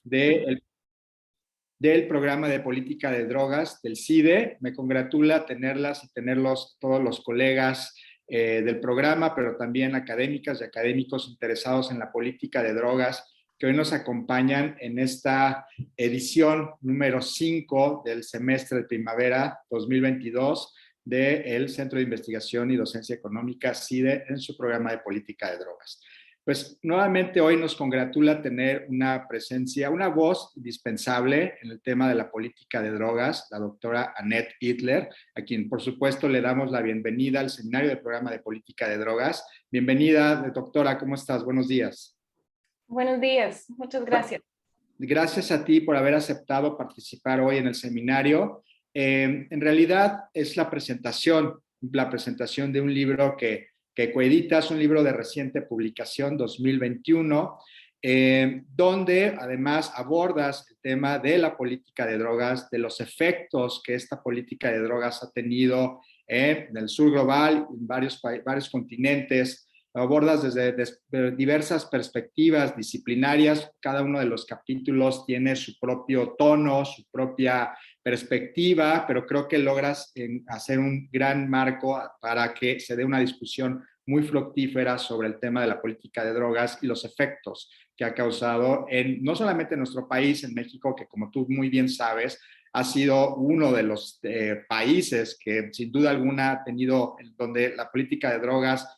de del programa de política de drogas del CIDE. Me congratula tenerlas y tenerlos todos los colegas del programa, pero también académicas y académicos interesados en la política de drogas que hoy nos acompañan en esta edición número 5 del semestre de primavera 2022 del Centro de Investigación y Docencia Económica CIDE en su programa de política de drogas. Pues nuevamente hoy nos congratula tener una presencia, una voz indispensable en el tema de la política de drogas, la doctora Annette Hitler, a quien por supuesto le damos la bienvenida al seminario del programa de política de drogas. Bienvenida, doctora, ¿cómo estás? Buenos días. Buenos días, muchas gracias. Gracias a ti por haber aceptado participar hoy en el seminario. En realidad es la presentación de un libro que coeditas, un libro de reciente publicación, 2021, donde además abordas el tema de la política de drogas, de los efectos que esta política de drogas ha tenido en el sur global, en varios continentes. Abordas desde diversas perspectivas disciplinarias. Cada uno de los capítulos tiene su propio tono, su propia perspectiva, pero creo que logras hacer un gran marco para que se dé una discusión muy fructífera sobre el tema de la política de drogas y los efectos que ha causado no solamente en nuestro país, en México, que como tú muy bien sabes, ha sido uno de los países que sin duda alguna ha tenido, donde la política de drogas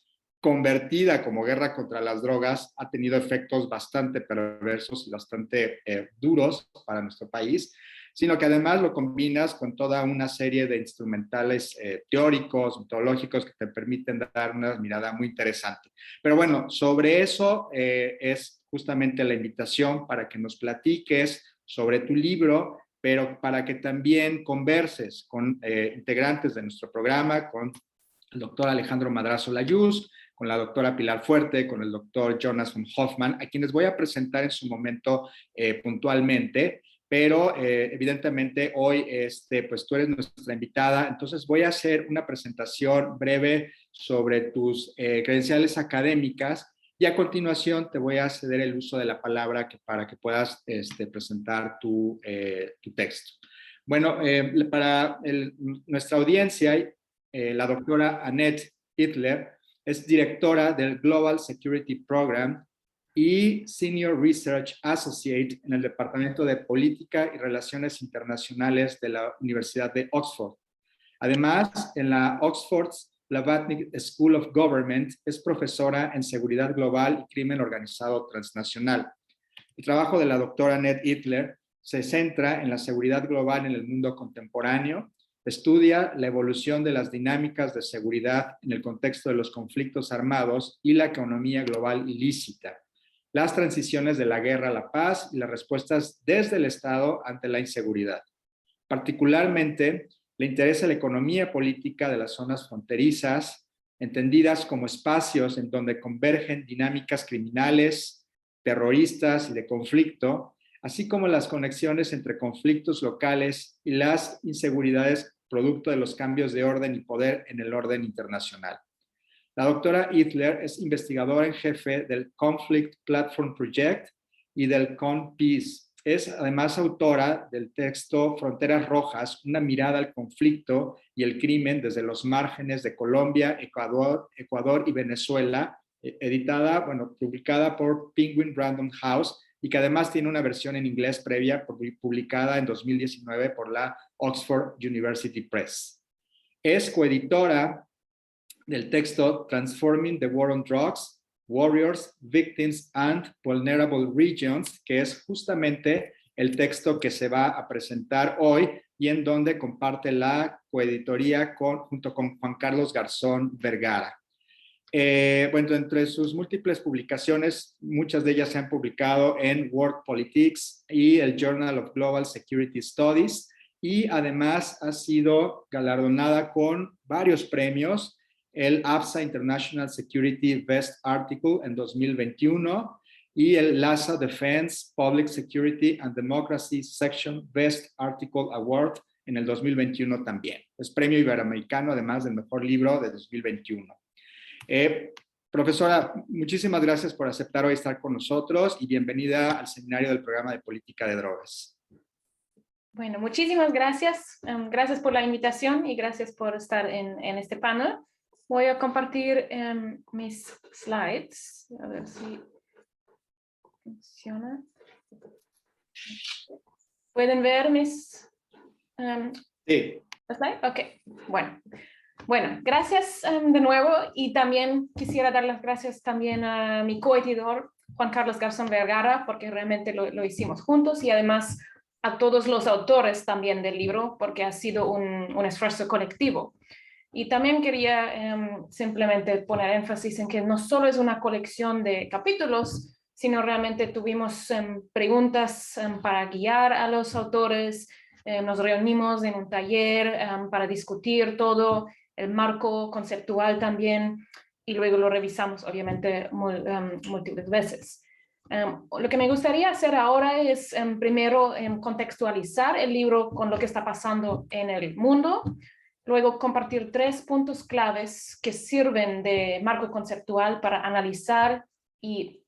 convertida como guerra contra las drogas ha tenido efectos bastante perversos y bastante duros para nuestro país, sino que además lo combinas con toda una serie de instrumentales teóricos, metodológicos que te permiten dar una mirada muy interesante. Pero bueno, sobre eso es justamente la invitación para que nos platiques sobre tu libro, pero para que también converses con integrantes de nuestro programa, con el doctor Alejandro Madrazo Layuz, con la doctora Pilar Fuerte, con el doctor Jonas von Hoffman, a quienes voy a presentar en su momento puntualmente, pero evidentemente hoy pues tú eres nuestra invitada, entonces voy a hacer una presentación breve sobre tus credenciales académicas y a continuación te voy a ceder el uso de la palabra para que puedas presentar tu texto. Bueno, para nuestra audiencia, la doctora Annette Hitler es directora del Global Security Program y Senior Research Associate en el Departamento de Política y Relaciones Internacionales de la Universidad de Oxford. Además, en la Oxford's Blavatnik School of Government es profesora en Seguridad Global y Crimen Organizado Transnacional. El trabajo de la doctora Annette Hitler se centra en la seguridad global en el mundo contemporáneo. Estudia la evolución de las dinámicas de seguridad en el contexto de los conflictos armados y la economía global ilícita, las transiciones de la guerra a la paz y las respuestas desde el Estado ante la inseguridad. Particularmente, le interesa la economía política de las zonas fronterizas, entendidas como espacios en donde convergen dinámicas criminales, terroristas y de conflicto, así como las conexiones entre conflictos locales y las inseguridades producto de los cambios de orden y poder en el orden internacional. La doctora Hitler es investigadora en jefe del Conflict Platform Project y del CONPEACE. Es además autora del texto Fronteras Rojas, una mirada al conflicto y el crimen desde los márgenes de Colombia, Ecuador y Venezuela, publicada por Penguin Random House, y que además tiene una versión en inglés previa publicada en 2019 por la Oxford University Press. Es coeditora del texto Transforming the War on Drugs, Warriors, Victims and Vulnerable Regions, que es justamente el texto que se va a presentar hoy y en donde comparte la coeditoría junto con Juan Carlos Garzón Vergara. Entre sus múltiples publicaciones, muchas de ellas se han publicado en World Politics y el Journal of Global Security Studies, y además ha sido galardonada con varios premios, el AFSA International Security Best Article en 2021 y el LASA Defense Public Security and Democracy Section Best Article Award en el 2021 también. Es premio iberoamericano, además del mejor libro de 2021. Profesora, muchísimas gracias por aceptar hoy estar con nosotros y bienvenida al seminario del programa de política de drogas. Bueno, muchísimas gracias. Gracias por la invitación y gracias por estar en este panel. Voy a compartir mis slides. A ver si funciona. ¿Pueden ver mis Sí. slides? Ok, bueno. Bueno, gracias de nuevo y también quisiera dar las gracias también a mi coeditor Juan Carlos Garzón Vergara porque realmente lo hicimos juntos y además a todos los autores también del libro porque ha sido un esfuerzo colectivo. Y también quería simplemente poner énfasis en que no solo es una colección de capítulos, sino realmente tuvimos preguntas para guiar a los autores, nos reunimos en un taller para discutir todo, el marco conceptual también, y luego lo revisamos obviamente múltiples veces. Lo que me gustaría hacer ahora es primero contextualizar el libro con lo que está pasando en el mundo, luego compartir 3 puntos claves que sirven de marco conceptual para analizar y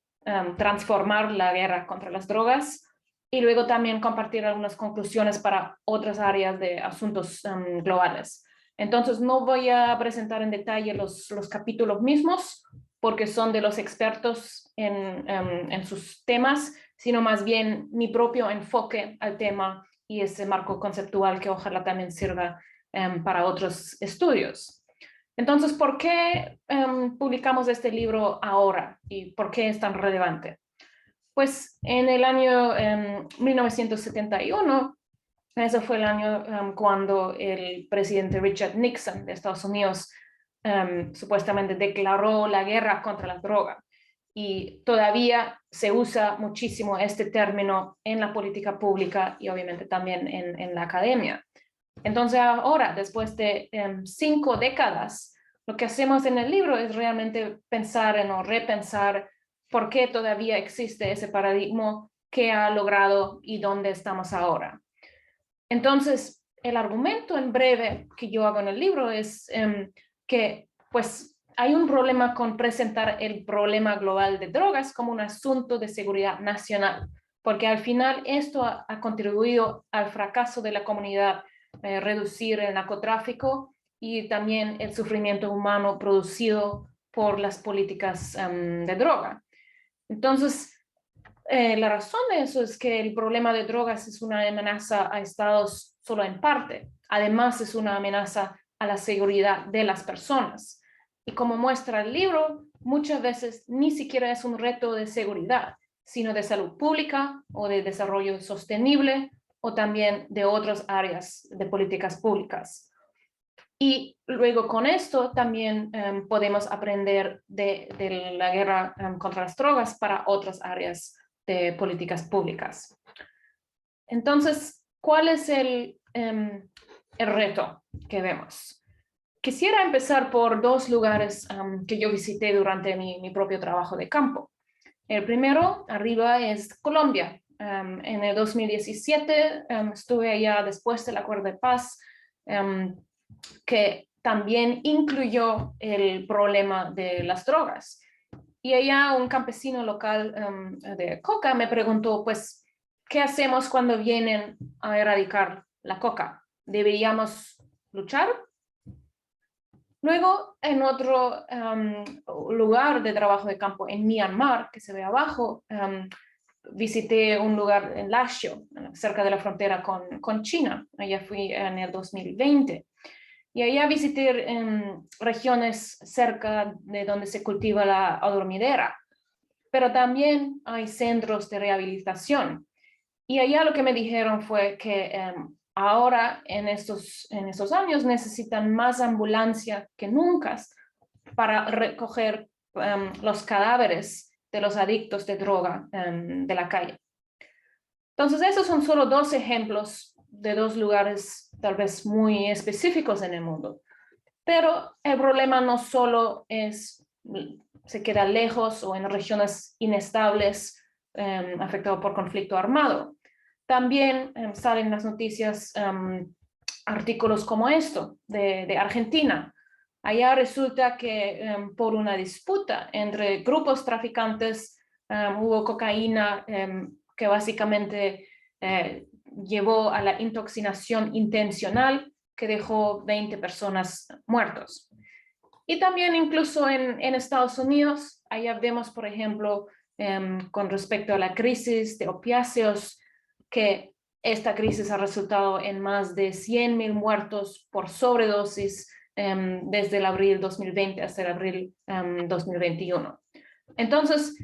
transformar la guerra contra las drogas, y luego también compartir algunas conclusiones para otras áreas de asuntos globales. Entonces no voy a presentar en detalle los capítulos mismos porque son de los expertos en sus temas, sino más bien mi propio enfoque al tema y ese marco conceptual que ojalá también sirva para otros estudios. Entonces, ¿por qué publicamos este libro ahora y por qué es tan relevante? Pues en el año 1971, ese fue el año cuando el presidente Richard Nixon de Estados Unidos supuestamente declaró la guerra contra la droga. Y todavía se usa muchísimo este término en la política pública y obviamente también en la academia. Entonces ahora, después de 5 décadas, lo que hacemos en el libro es realmente pensar o repensar por qué todavía existe ese paradigma, qué ha logrado y dónde estamos ahora. Entonces, el argumento en breve que yo hago en el libro es que pues, hay un problema con presentar el problema global de drogas como un asunto de seguridad nacional, porque al final esto ha contribuido al fracaso de la comunidad, reducir el narcotráfico y también el sufrimiento humano producido por las políticas de droga. Entonces, la razón de eso es que el problema de drogas es una amenaza a estados solo en parte. Además, es una amenaza a la seguridad de las personas. Y como muestra el libro, muchas veces ni siquiera es un reto de seguridad, sino de salud pública o de desarrollo sostenible o también de otras áreas de políticas públicas. Y luego con esto también podemos aprender de la guerra contra las drogas para otras áreas de políticas públicas. Entonces, ¿cuál es el reto que vemos? Quisiera empezar por 2 lugares que yo visité durante mi propio trabajo de campo. El primero, arriba, es Colombia. En el 2017 estuve allá después del acuerdo de paz, que también incluyó el problema de las drogas. Y allá un campesino local de coca me preguntó, pues, ¿qué hacemos cuando vienen a erradicar la coca? ¿Deberíamos luchar? Luego, en otro lugar de trabajo de campo en Myanmar, que se ve abajo, visité un lugar en Lashio, cerca de la frontera con China. Allá fui en el 2020. Y allá visité regiones cerca de donde se cultiva la adormidera, pero también hay centros de rehabilitación. Y allá lo que me dijeron fue que ahora en estos años necesitan más ambulancia que nunca para recoger los cadáveres de los adictos de droga de la calle. Entonces, esos son solo 2 ejemplos de 2 lugares tal vez muy específicos en el mundo. Pero el problema no solo se queda lejos o en regiones inestables afectado por conflicto armado. También salen las noticias artículos como esto de Argentina, Allá resulta que por una disputa entre grupos traficantes hubo cocaína que básicamente llevó a la intoxicación intencional que dejó 20 personas muertos. Y también incluso en Estados Unidos, allá vemos, por ejemplo, con respecto a la crisis de opiáceos, que esta crisis ha resultado en más de 100,000 muertos por sobredosis desde el abril 2020 hasta el abril 2021. Entonces,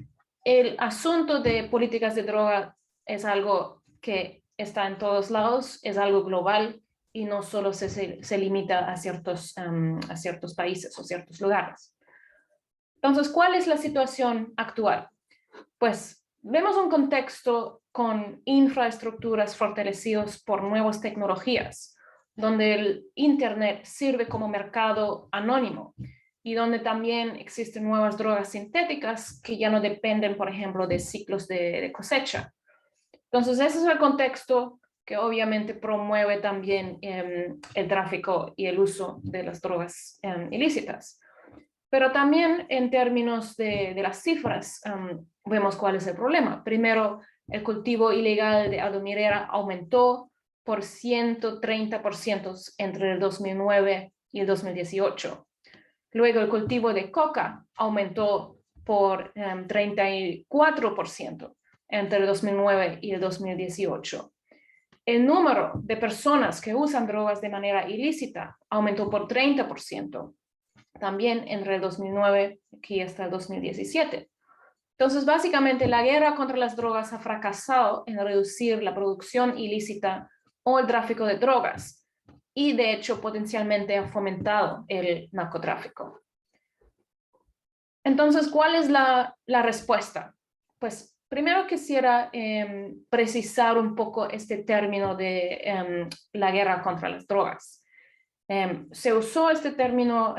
el asunto de políticas de droga es algo que está en todos lados, es algo global y no solo se limita a ciertos países o ciertos lugares. Entonces, ¿cuál es la situación actual? Pues vemos un contexto con infraestructuras fortalecidas por nuevas tecnologías, donde el Internet sirve como mercado anónimo y donde también existen nuevas drogas sintéticas que ya no dependen, por ejemplo, de ciclos de cosecha. Entonces, ese es el contexto que obviamente promueve también el tráfico y el uso de las drogas ilícitas. Pero también en términos de las cifras, vemos cuál es el problema. Primero, el cultivo ilegal de adominera aumentó por 130% entre el 2009 y el 2018. Luego, el cultivo de coca aumentó por 34% entre el 2009 y el 2018. El número de personas que usan drogas de manera ilícita aumentó por 30%. También entre el 2009 y hasta el 2017. Entonces, básicamente, la guerra contra las drogas ha fracasado en reducir la producción ilícita o el tráfico de drogas y, de hecho, potencialmente ha fomentado el narcotráfico. Entonces, ¿cuál es la respuesta? Pues, primero quisiera precisar un poco este término de la guerra contra las drogas. Se usó este término,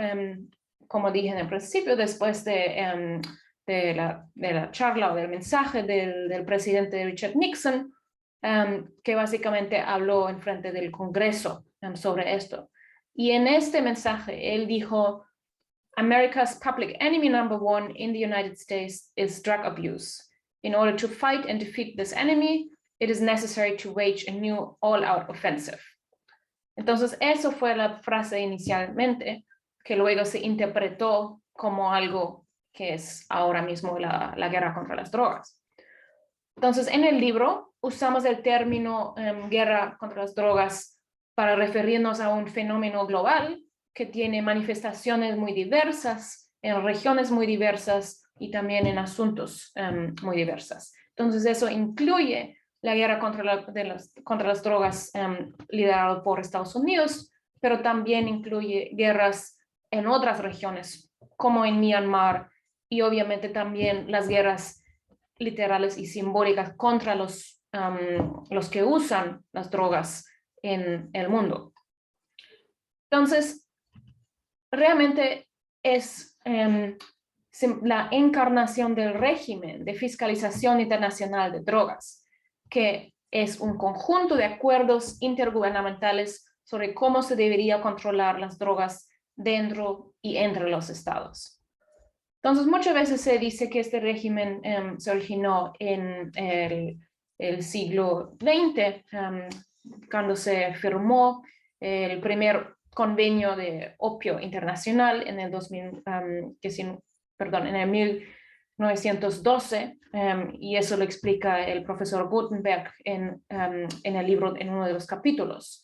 como dije en el principio, después de la charla o del mensaje del presidente Richard Nixon, que básicamente habló en frente del Congreso sobre esto. Y en este mensaje, él dijo, America's public enemy number one in the United States is drug abuse. In order to fight and defeat this enemy, it is necessary to wage a new all-out offensive. Entonces, eso fue la frase inicialmente, que luego se interpretó como algo que es ahora mismo la guerra contra las drogas. Entonces, en el libro usamos el término guerra contra las drogas para referirnos a un fenómeno global que tiene manifestaciones muy diversas, en regiones muy diversas y también en asuntos muy diversas. Entonces, eso incluye la guerra contra las drogas liderada por Estados Unidos, pero también incluye guerras en otras regiones, como en Myanmar, y obviamente también las guerras literales y simbólicas contra los que usan las drogas en el mundo. Entonces, realmente es la encarnación del régimen de fiscalización internacional de drogas, que es un conjunto de acuerdos intergubernamentales sobre cómo se debería controlar las drogas dentro y entre los estados. Entonces, muchas veces se dice que este régimen se originó en el siglo XX, cuando se firmó el primer convenio de opio internacional en el 1912, y eso lo explica el profesor Gutenberg en el libro, en uno de los capítulos.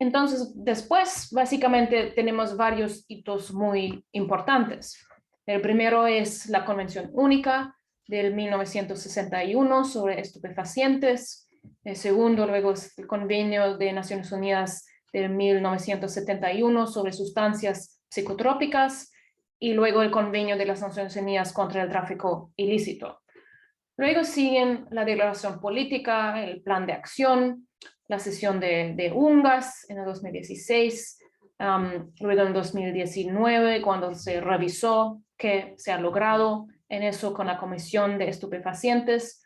Entonces, después, básicamente, tenemos varios hitos muy importantes. El primero es la Convención Única del 1961 sobre estupefacientes. El segundo, luego, es el Convenio de Naciones Unidas del 1971 sobre sustancias psicotrópicas, y luego el Convenio de las Naciones Unidas contra el tráfico ilícito. Luego siguen la declaración política, el plan de acción, la sesión de UNGAS en el 2016, luego en 2019, cuando se revisó qué se ha logrado en eso con la Comisión de Estupefacientes.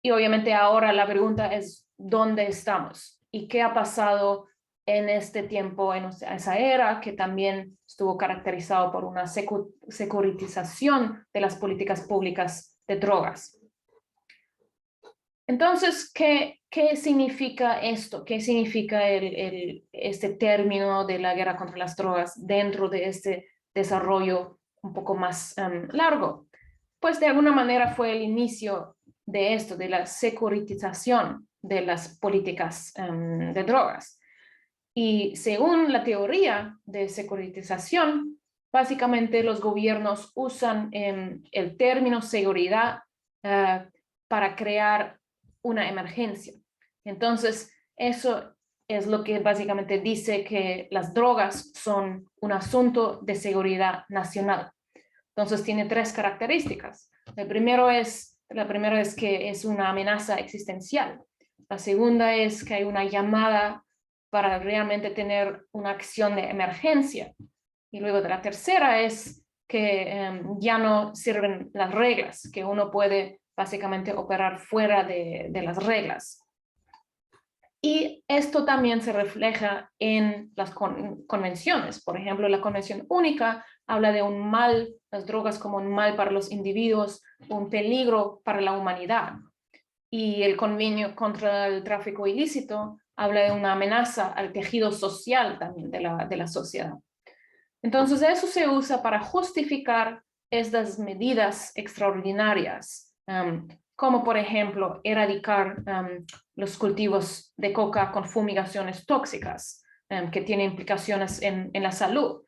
Y obviamente ahora la pregunta es, ¿dónde estamos? ¿Y qué ha pasado en este tiempo, en esa era que también estuvo caracterizado por una securitización de las políticas públicas de drogas. Entonces, ¿qué significa esto? ¿Qué significa este término de la guerra contra las drogas dentro de este desarrollo un poco más largo? Pues de alguna manera fue el inicio de esto, de la securitización de las políticas de drogas. Y según la teoría de securitización, básicamente los gobiernos usan el término seguridad para crear una emergencia. Entonces, eso es lo que básicamente dice que las drogas son un asunto de seguridad nacional. Entonces, tiene tres características. La primera es que es una amenaza existencial. La segunda es que hay una llamada para realmente tener una acción de emergencia. Y luego de la tercera es que ya no sirven las reglas, que uno puede básicamente operar fuera de las reglas. Y esto también se refleja en las convenciones. Por ejemplo, la Convención Única habla de un mal, las drogas como un mal para los individuos, un peligro para la humanidad. Y el Convenio contra el Tráfico Ilícito habla de una amenaza al tejido social también de la sociedad. Entonces, eso se usa para justificar estas medidas extraordinarias, como por ejemplo erradicar los cultivos de coca con fumigaciones tóxicas, que tienen implicaciones en la salud,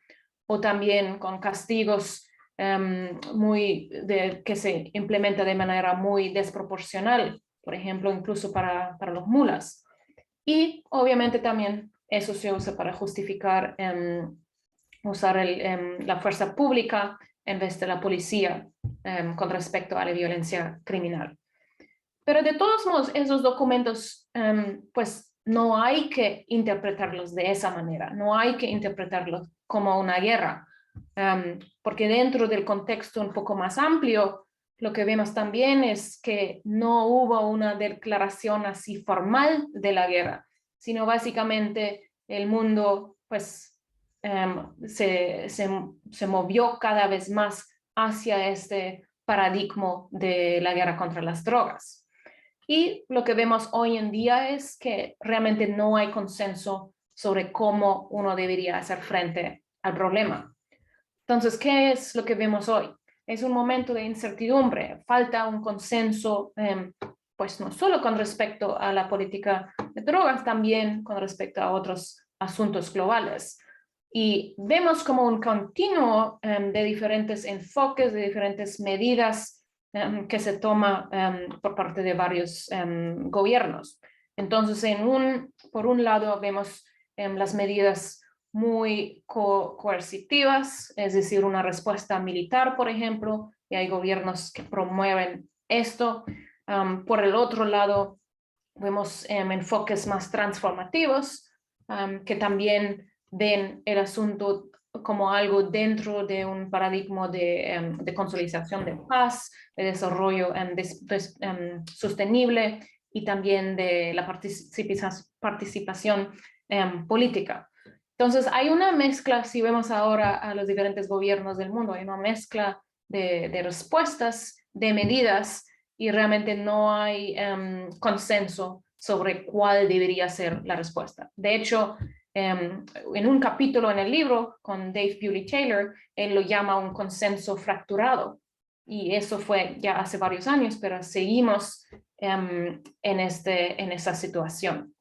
o también con castigos que se implementa de manera muy desproporcional, por ejemplo, incluso para los mulas. Y obviamente también eso se usa para justificar usar la fuerza pública en vez de la policía con respecto a la violencia criminal. Pero de todos modos, esos documentos, pues no hay que interpretarlos de esa manera, no hay que interpretarlos como una guerra, porque dentro del contexto un poco más amplio, lo que vemos también es que no hubo una declaración así formal de la guerra, sino básicamente el mundo pues se movió cada vez más hacia este paradigma de la guerra contra las drogas. Y lo que vemos hoy en día es que realmente no hay consenso sobre cómo uno debería hacer frente al problema. Entonces, ¿qué es lo que vemos hoy? Es un momento de incertidumbre, falta un consenso, pues no solo con respecto a la política de drogas, también con respecto a otros asuntos globales. Y vemos como un continuo de diferentes enfoques, de diferentes medidas que se toma por parte de varios gobiernos. Entonces, por un lado, vemos las medidas muy coercitivas, es decir, una respuesta militar, por ejemplo, y hay gobiernos que promueven esto. Por el otro lado, vemos enfoques más transformativos, que también ven el asunto como algo dentro de un paradigma de consolidación de paz, de desarrollo sostenible y también de la participación política. Entonces, hay una mezcla, si vemos ahora a los diferentes gobiernos del mundo, hay una mezcla de respuestas, de medidas, y realmente no hay consenso sobre cuál debería ser la respuesta. De hecho, en un capítulo en el libro con Dave Bewley-Taylor, él lo llama un consenso fracturado. Y eso fue ya hace varios años, pero seguimos en esa situación.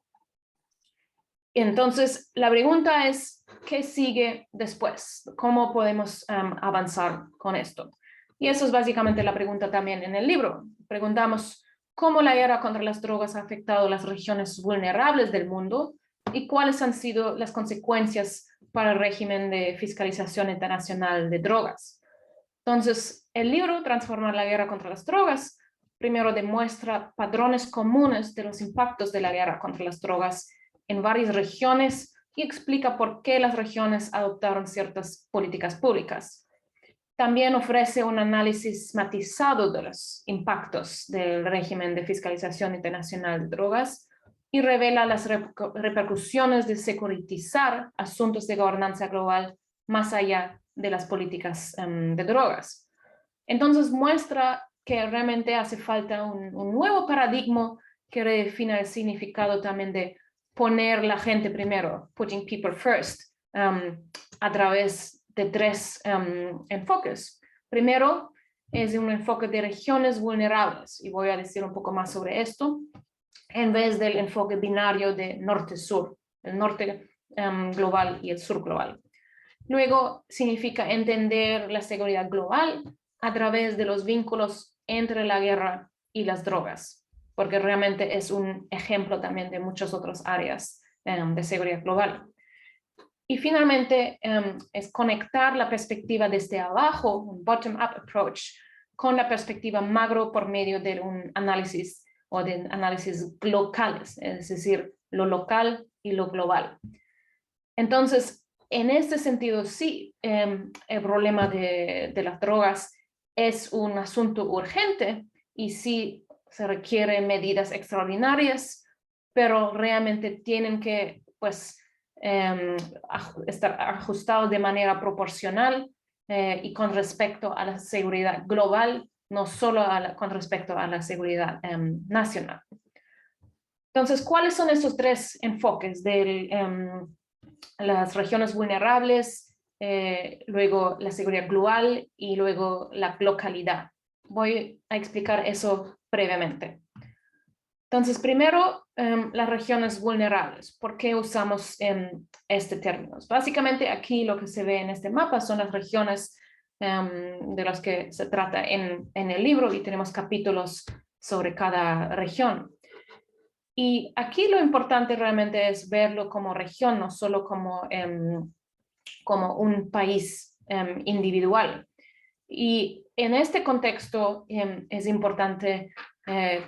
Entonces, la pregunta es, ¿qué sigue después? ¿Cómo podemos avanzar con esto? Y eso es básicamente la pregunta también en el libro. Preguntamos cómo la guerra contra las drogas ha afectado las regiones vulnerables del mundo y cuáles han sido las consecuencias para el régimen de fiscalización internacional de drogas. Entonces, el libro Transformar la guerra contra las drogas primero demuestra patrones comunes de los impactos de la guerra contra las drogas en varias regiones y explica por qué las regiones adoptaron ciertas políticas públicas. También ofrece un análisis matizado de los impactos del régimen de fiscalización internacional de drogas y revela las repercusiones de securitizar asuntos de gobernanza global más allá de las políticas de drogas. Entonces muestra que realmente hace falta un nuevo paradigma que redefina el significado también de poner la gente primero, putting people first, a través de tres enfoques. Primero, es un enfoque de regiones vulnerables, y voy a decir un poco más sobre esto, en vez del enfoque binario de norte-sur, el norte global y el sur global. Luego, significa entender la seguridad global a través de los vínculos entre la guerra y las drogas, porque realmente es un ejemplo también de muchas otras áreas de seguridad global. Y finalmente, es conectar la perspectiva desde abajo, un bottom-up approach, con la perspectiva macro por medio de un análisis o de análisis locales, es decir, lo local y lo global. Entonces, en este sentido, sí, el problema de las drogas es un asunto urgente y sí se requieren medidas extraordinarias, pero realmente tienen que, pues, estar ajustados de manera proporcional y con respecto a la seguridad global, no solo con respecto a la seguridad nacional. Entonces, ¿cuáles son estos tres enfoques de las regiones vulnerables, luego la seguridad global y luego la localidad? Voy a explicar eso brevemente. Entonces, primero, las regiones vulnerables. ¿Por qué usamos este término? Básicamente, aquí lo que se ve en este mapa son las regiones de las que se trata en el libro, y tenemos capítulos sobre cada región. Y aquí lo importante realmente es verlo como región, no solo como un país individual. Y en este contexto es importante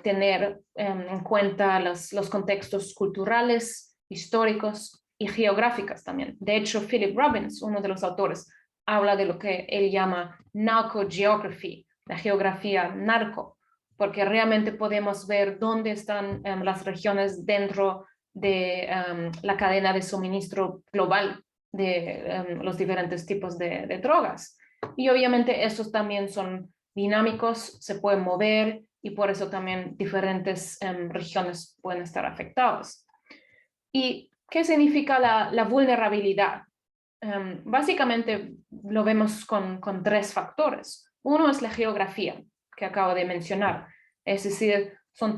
tener en cuenta los contextos culturales, históricos y geográficos también. De hecho, Philip Robbins, uno de los autores, habla de lo que él llama narco-geography, la geografía narco, porque realmente podemos ver dónde están las regiones dentro de la cadena de suministro global de los diferentes tipos de drogas. Y obviamente estos también son dinámicos, se pueden mover, y por eso también diferentes regiones pueden estar afectadas. ¿Y qué significa la vulnerabilidad? Básicamente lo vemos con tres factores. Uno es la geografía, que acabo de mencionar. Es decir, son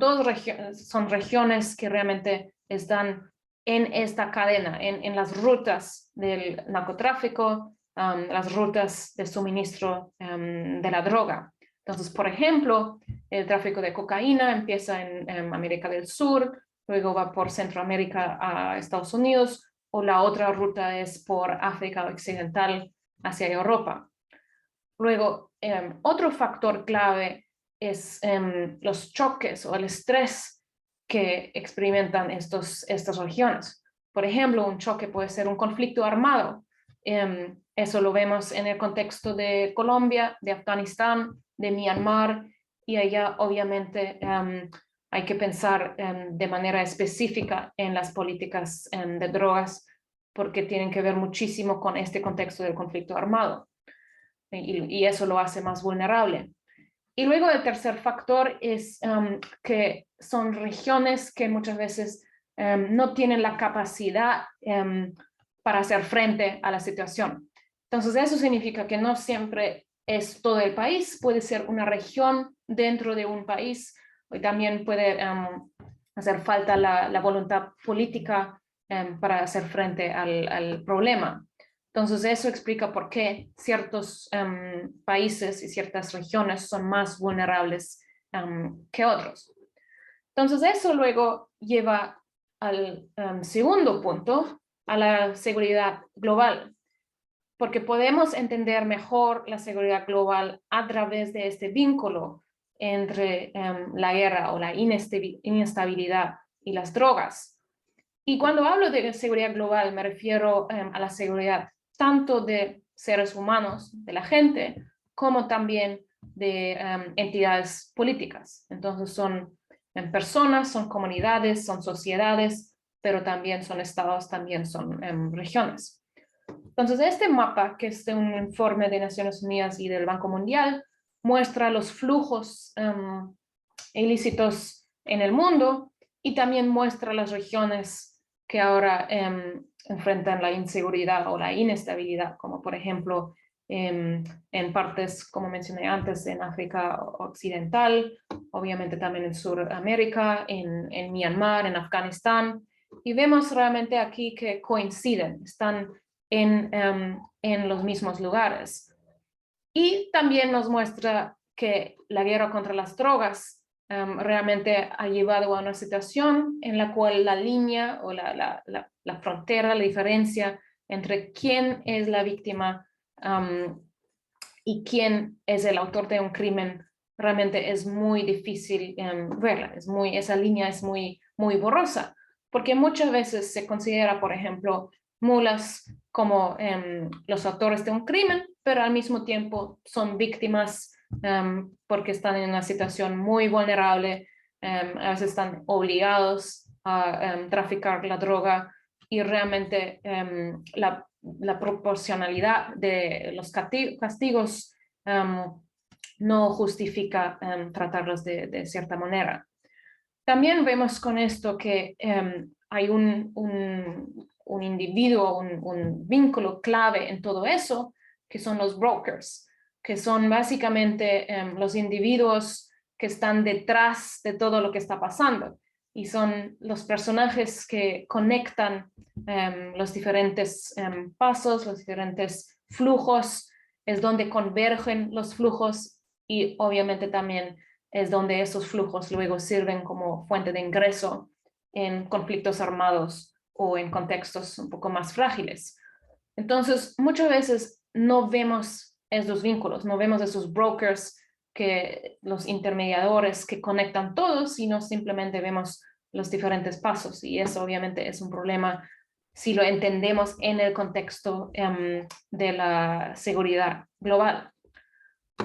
regiones que realmente están en esta cadena, en las rutas del narcotráfico, las rutas de suministro de la droga. Entonces, por ejemplo, el tráfico de cocaína empieza en América del Sur, luego va por Centroamérica a Estados Unidos, o la otra ruta es por África Occidental hacia Europa. Luego, otro factor clave es los choques o el estrés que experimentan estas regiones. Por ejemplo, un choque puede ser un conflicto armado. Eso lo vemos en el contexto de Colombia, de Afganistán, de Myanmar, y allá obviamente hay que pensar de manera específica en las políticas de drogas, porque tienen que ver muchísimo con este contexto del conflicto armado, y eso lo hace más vulnerable. Y luego el tercer factor es que son regiones que muchas veces no tienen la capacidad para hacer frente a la situación. Entonces eso significa que no siempre es todo el país, puede ser una región dentro de un país, y también puede hacer falta la voluntad política para hacer frente al problema. Entonces eso explica por qué ciertos países y ciertas regiones son más vulnerables que otros. Entonces eso luego lleva al segundo punto, a la seguridad global, porque podemos entender mejor la seguridad global a través de este vínculo entre la guerra o la inestabilidad y las drogas. Y cuando hablo de seguridad global me refiero a la seguridad tanto de seres humanos, de la gente, como también de entidades políticas. Entonces son personas, son comunidades, son sociedades, pero también son estados, también son regiones. Entonces, este mapa, que es de un informe de Naciones Unidas y del Banco Mundial, muestra los flujos ilícitos en el mundo y también muestra las regiones que ahora enfrentan la inseguridad o la inestabilidad, como por ejemplo en partes, como mencioné antes, en África Occidental, obviamente también en Sudamérica, en Myanmar, en Afganistán, y vemos realmente aquí que coinciden, están en los mismos lugares. Y también nos muestra que la guerra contra las drogas realmente ha llevado a una situación en la cual la línea o la frontera, la diferencia entre quién es la víctima y quién es el autor de un crimen realmente es muy difícil verla. Esa línea es muy borrosa, porque muchas veces se considera, por ejemplo, mulas como los autores de un crimen, pero al mismo tiempo son víctimas porque están en una situación muy vulnerable, a veces están obligados a traficar la droga y realmente la proporcionalidad de los castigos no justifica tratarlos de cierta manera. También vemos con esto que hay un individuo, un vínculo clave en todo eso, que son los brokers, que son básicamente los individuos que están detrás de todo lo que está pasando y son los personajes que conectan los diferentes pasos, los diferentes flujos, es donde convergen los flujos y obviamente también es donde esos flujos luego sirven como fuente de ingreso en conflictos armados o en contextos un poco más frágiles. Entonces, muchas veces no vemos esos vínculos, no vemos esos brokers, los intermediadores que conectan todos, sino simplemente vemos los diferentes pasos. Y eso obviamente es un problema si lo entendemos en el contexto de la seguridad global.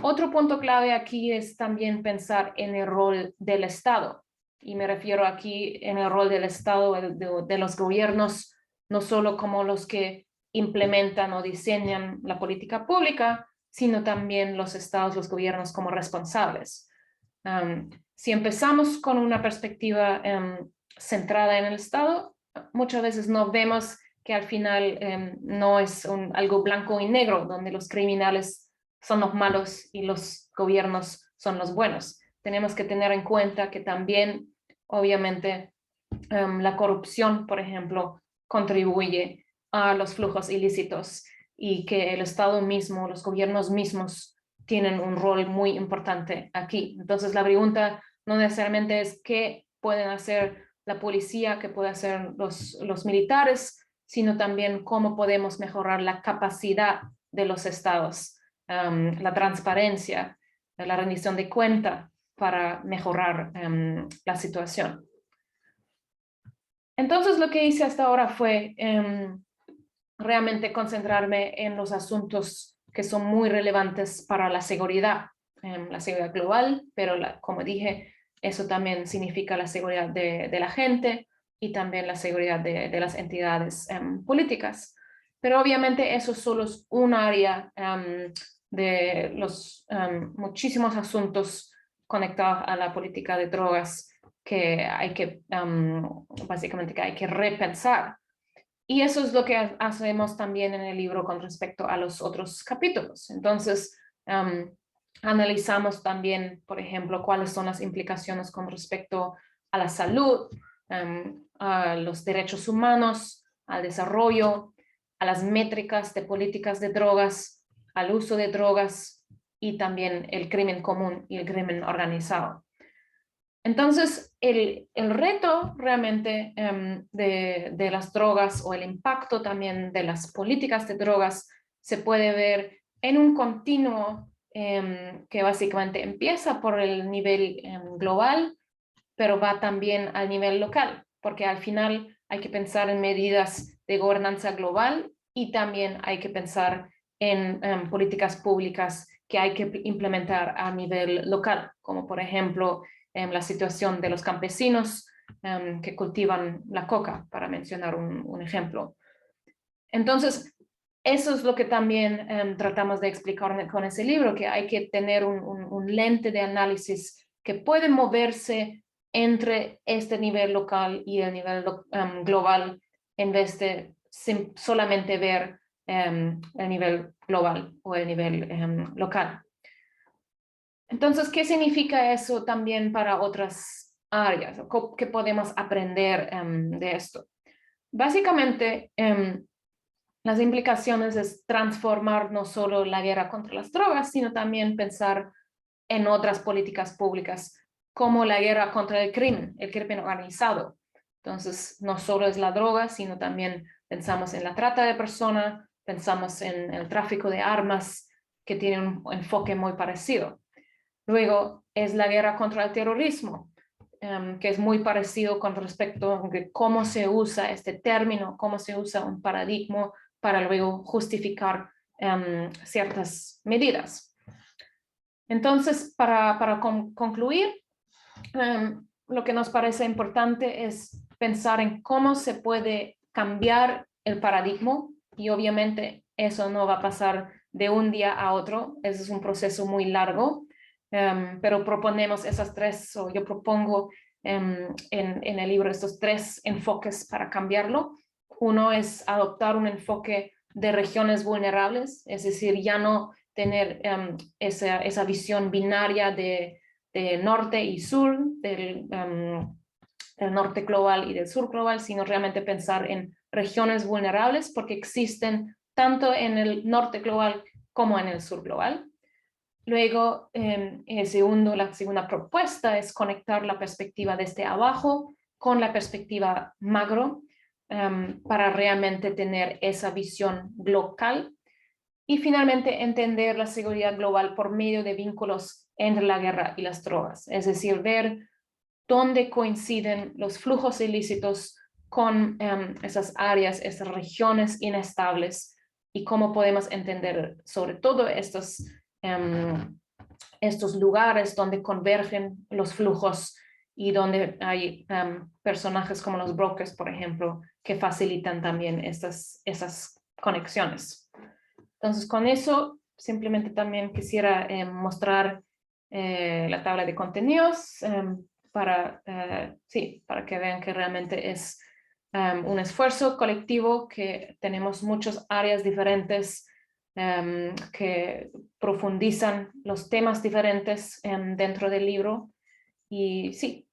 Otro punto clave aquí es también pensar en el rol del Estado. Y me refiero aquí en el rol del Estado, de los gobiernos, no solo como los que implementan o diseñan la política pública, sino también los estados, los gobiernos como responsables. Si empezamos con una perspectiva centrada en el Estado, muchas veces no vemos que al final no es algo blanco y negro, donde los criminales son los malos y los gobiernos son los buenos. Tenemos que tener en cuenta que también, obviamente, la corrupción, por ejemplo, contribuye a los flujos ilícitos y que el Estado mismo, los gobiernos mismos, tienen un rol muy importante aquí. Entonces, la pregunta no necesariamente es qué pueden hacer la policía, qué pueden hacer los militares, sino también cómo podemos mejorar la capacidad de los estados, la transparencia, la rendición de cuenta para mejorar la situación. Entonces, lo que hice hasta ahora fue realmente concentrarme en los asuntos que son muy relevantes para la seguridad global, pero como dije, eso también significa la seguridad de la gente y también la seguridad de las entidades políticas. Pero obviamente eso solo es un área de los muchísimos asuntos conectados a la política de drogas que hay que, básicamente, que hay que repensar. Y eso es lo que hacemos también en el libro con respecto a los otros capítulos. Entonces, analizamos también, por ejemplo, cuáles son las implicaciones con respecto a la salud, a los derechos humanos, al desarrollo, a las métricas de políticas de drogas, al uso de drogas y también el crimen común y el crimen organizado. Entonces, el reto realmente de las drogas o el impacto también de las políticas de drogas se puede ver en un continuo que básicamente empieza por el nivel global, pero va también al nivel local, porque al final hay que pensar en medidas de gobernanza global y también hay que pensar en políticas públicas que hay que implementar a nivel local, como por ejemplo la situación de los campesinos que cultivan la coca, para mencionar un ejemplo. Entonces, eso es lo que también tratamos de explicar con ese libro, que hay que tener un lente de análisis que puede moverse entre este nivel local y el nivel global, en vez de solamente ver el nivel global o el nivel local. Entonces, ¿qué significa eso también para otras áreas? ¿Qué podemos aprender de esto? Básicamente, las implicaciones es transformar no solo la guerra contra las drogas, sino también pensar en otras políticas públicas, como la guerra contra el crimen organizado. Entonces, no solo es la droga, sino también pensamos en la trata de personas, pensamos en el tráfico de armas, que tiene un enfoque muy parecido. Luego es la guerra contra el terrorismo, que es muy parecido con respecto a cómo se usa este término, cómo se usa un paradigma para luego justificar ciertas medidas. Entonces, para concluir, lo que nos parece importante es pensar en cómo se puede cambiar el paradigma, y obviamente eso no va a pasar de un día a otro, ese es un proceso muy largo, pero proponemos esas tres, o yo propongo en el libro estos tres enfoques para cambiarlo. Uno es adoptar un enfoque de regiones vulnerables, es decir, ya no tener esa visión binaria de norte y sur, del norte global y del sur global, sino realmente pensar en regiones vulnerables, porque existen tanto en el norte global como en el sur global. Luego, la segunda propuesta es conectar la perspectiva desde abajo con la perspectiva macro, para realmente tener esa visión local. Y finalmente, entender la seguridad global por medio de vínculos entre la guerra y las drogas, es decir, ver dónde coinciden los flujos ilícitos con esas áreas, esas regiones inestables, y cómo podemos entender sobre todo estos lugares donde convergen los flujos y donde hay personajes como los brokers, por ejemplo, que facilitan también esas conexiones. Entonces, con eso, simplemente también quisiera mostrar la tabla de contenidos para que vean que realmente es un esfuerzo colectivo, que tenemos muchas áreas diferentes que profundizan los temas diferentes dentro del libro. Y sí,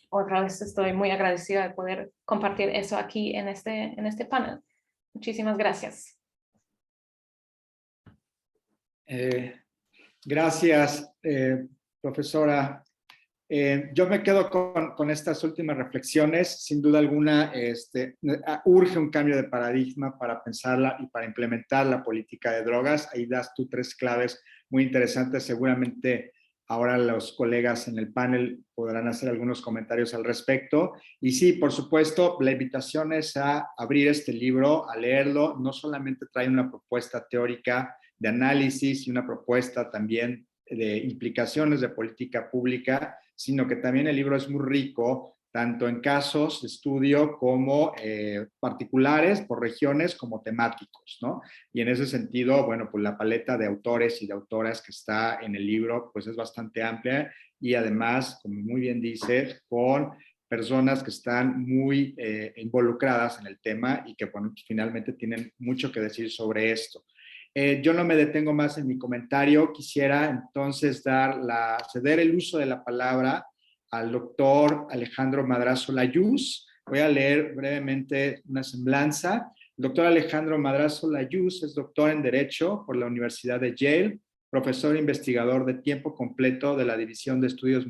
otra vez estoy muy agradecida de poder compartir eso aquí en este panel. Muchísimas gracias. Gracias, profesora. Yo me quedo con estas últimas reflexiones. Sin duda alguna, urge un cambio de paradigma para pensarla y para implementar la política de drogas. Ahí das tú tres claves muy interesantes. Seguramente ahora los colegas en el panel podrán hacer algunos comentarios al respecto. Y sí, por supuesto, la invitación es a abrir este libro, a leerlo. No solamente trae una propuesta teórica de análisis y una propuesta también de implicaciones de política pública, sino que también el libro es muy rico, tanto en casos de estudio como particulares, por regiones, como temáticos, ¿no? Y en ese sentido, bueno, pues la paleta de autores y de autoras que está en el libro, pues es bastante amplia, y además, como muy bien dice, con personas que están muy involucradas en el tema y que, bueno, finalmente tienen mucho que decir sobre esto. Yo no me detengo más en mi comentario. Quisiera entonces ceder el uso de la palabra al doctor Alejandro Madrazo Layuz. Voy a leer brevemente una semblanza. El doctor Alejandro Madrazo Layuz es doctor en Derecho por la Universidad de Yale, profesor e investigador de tiempo completo de la División de Estudios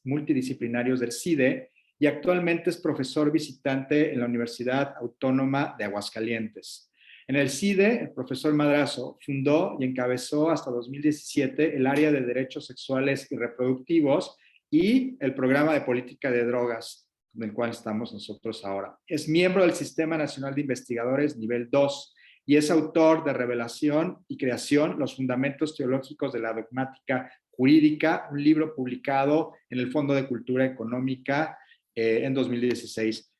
Multidisciplinarios del CIDE, y actualmente es profesor visitante en la Universidad Autónoma de Aguascalientes. En el CIDE, el profesor Madrazo fundó y encabezó hasta 2017 el área de derechos sexuales y reproductivos y el programa de política de drogas, del cual estamos nosotros ahora. Es miembro del Sistema Nacional de Investigadores Nivel 2 y es autor de Revelación y Creación, los fundamentos teológicos de la dogmática jurídica, un libro publicado en el Fondo de Cultura Económica en 2016.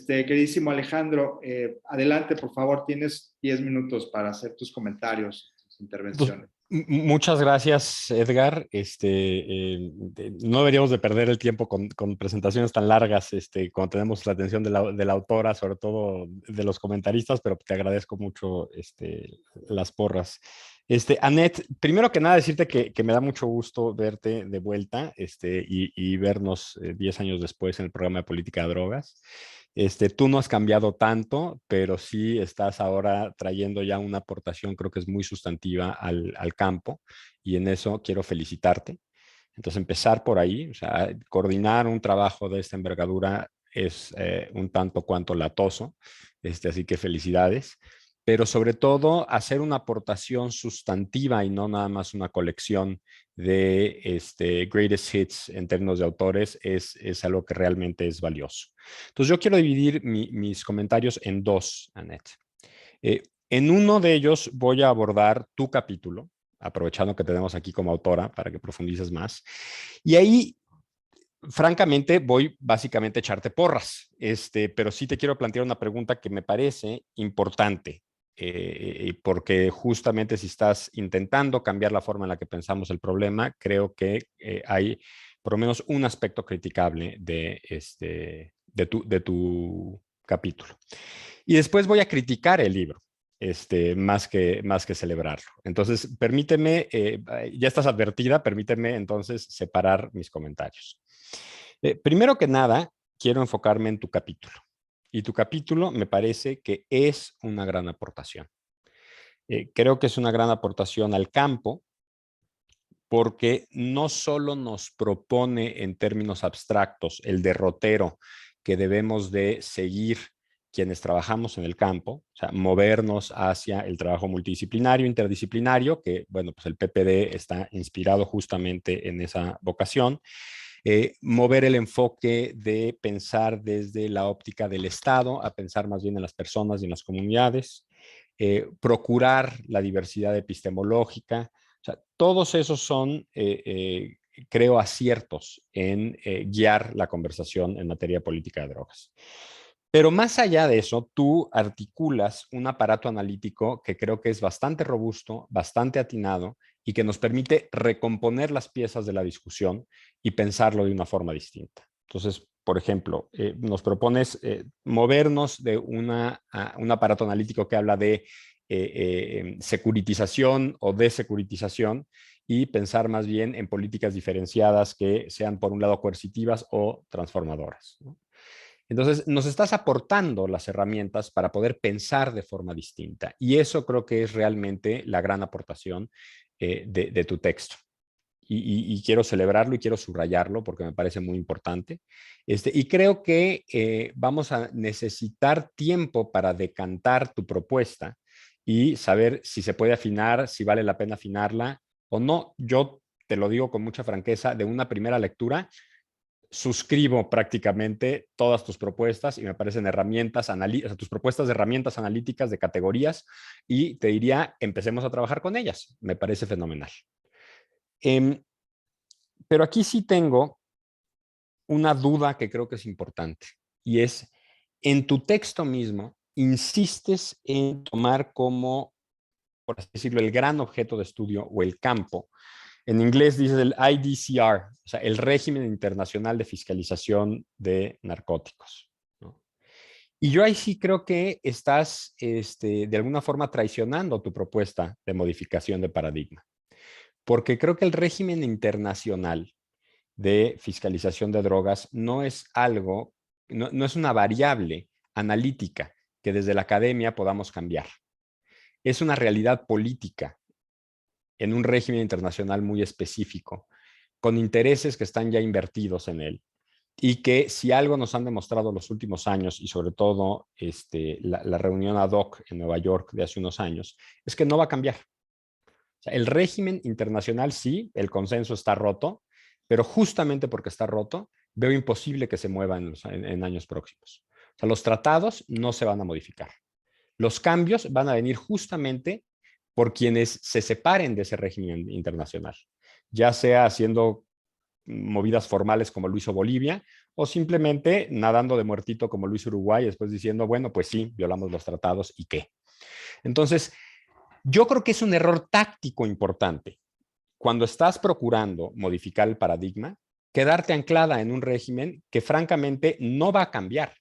Queridísimo Alejandro, adelante, por favor, tienes 10 minutos para hacer tus comentarios, tus Pues, intervenciones. muchas gracias, Edgar. No deberíamos de perder el tiempo con presentaciones tan largas, cuando tenemos la atención de la autora, sobre todo de los comentaristas, pero te agradezco mucho las porras. Annette, primero que nada decirte que me da mucho gusto verte de vuelta y vernos 10 años después en el programa de política de drogas. Tú no has cambiado tanto, pero sí estás ahora trayendo ya una aportación, creo que es muy sustantiva al campo, y en eso quiero felicitarte. Entonces, empezar por ahí, o sea, coordinar un trabajo de esta envergadura es un tanto cuanto latoso, así que felicidades. Pero sobre todo, hacer una aportación sustantiva y no nada más una colección de greatest hits en términos de autores es algo que realmente es valioso. Entonces, yo quiero dividir mis comentarios en dos, Annette. En uno de ellos voy a abordar tu capítulo, aprovechando que tenemos aquí como autora para que profundices más. Y ahí, francamente, voy básicamente a echarte porras, pero sí te quiero plantear una pregunta que me parece importante. Porque justamente si estás intentando cambiar la forma en la que pensamos el problema, creo que hay por lo menos un aspecto criticable de tu capítulo. Y después voy a criticar el libro, más que celebrarlo. Entonces, permíteme, ya estás advertida, permíteme entonces separar mis comentarios. Primero que nada, quiero enfocarme en tu capítulo. Y tu capítulo me parece que es una gran aportación. Creo que es una gran aportación al campo porque no solo nos propone en términos abstractos el derrotero que debemos de seguir quienes trabajamos en el campo, o sea, movernos hacia el trabajo multidisciplinario, interdisciplinario, que, bueno, pues el PPD está inspirado justamente en esa vocación. Mover el enfoque de pensar desde la óptica del Estado a pensar más bien en las personas y en las comunidades, procurar la diversidad epistemológica. O sea, todos esos son, creo, aciertos en guiar la conversación en materia de política de drogas. Pero más allá de eso, tú articulas un aparato analítico que creo que es bastante robusto, bastante atinado y que nos permite recomponer las piezas de la discusión y pensarlo de una forma distinta. Entonces, por ejemplo, nos propones movernos de un aparato analítico que habla de securitización o desecuritización y pensar más bien en políticas diferenciadas que sean, por un lado, coercitivas o transformadoras, ¿no? Entonces, nos estás aportando las herramientas para poder pensar de forma distinta. Y eso creo que es realmente la gran aportación de tu texto. Y quiero celebrarlo y quiero subrayarlo porque me parece muy importante. Y creo que vamos a necesitar tiempo para decantar tu propuesta y saber si se puede afinar, si vale la pena afinarla o no. Yo te lo digo con mucha franqueza, de una primera lectura, suscribo prácticamente todas tus propuestas y me parecen herramientas, o sea, tus propuestas de herramientas analíticas de categorías, y te diría, empecemos a trabajar con ellas. Me parece fenomenal. Pero aquí sí tengo una duda que creo que es importante, y es, en tu texto mismo, insistes en tomar como, por así decirlo, el gran objeto de estudio o el campo. En inglés dices el IDCR, o sea, el régimen internacional de fiscalización de narcóticos, ¿no? Y yo ahí sí creo que estás, de alguna forma, traicionando tu propuesta de modificación de paradigma, porque creo que el régimen internacional de fiscalización de drogas no es algo, no es una variable analítica que desde la academia podamos cambiar. Es una realidad política en un régimen internacional muy específico, con intereses que están ya invertidos en él, y que si algo nos han demostrado los últimos años, y sobre todo la reunión ad hoc en Nueva York de hace unos años, es que no va a cambiar. O sea, el régimen internacional sí, el consenso está roto, pero justamente porque está roto, veo imposible que se mueva en años próximos. O sea, los tratados no se van a modificar. Los cambios van a venir justamente por quienes se separen de ese régimen internacional. ya sea haciendo movidas formales como lo hizo Bolivia, o simplemente nadando de muertito como lo hizo Uruguay, después diciendo, bueno, pues sí, violamos los tratados y qué. Entonces, yo creo que es un error táctico importante cuando estás procurando modificar el paradigma, quedarte anclada en un régimen que francamente no va a cambiar.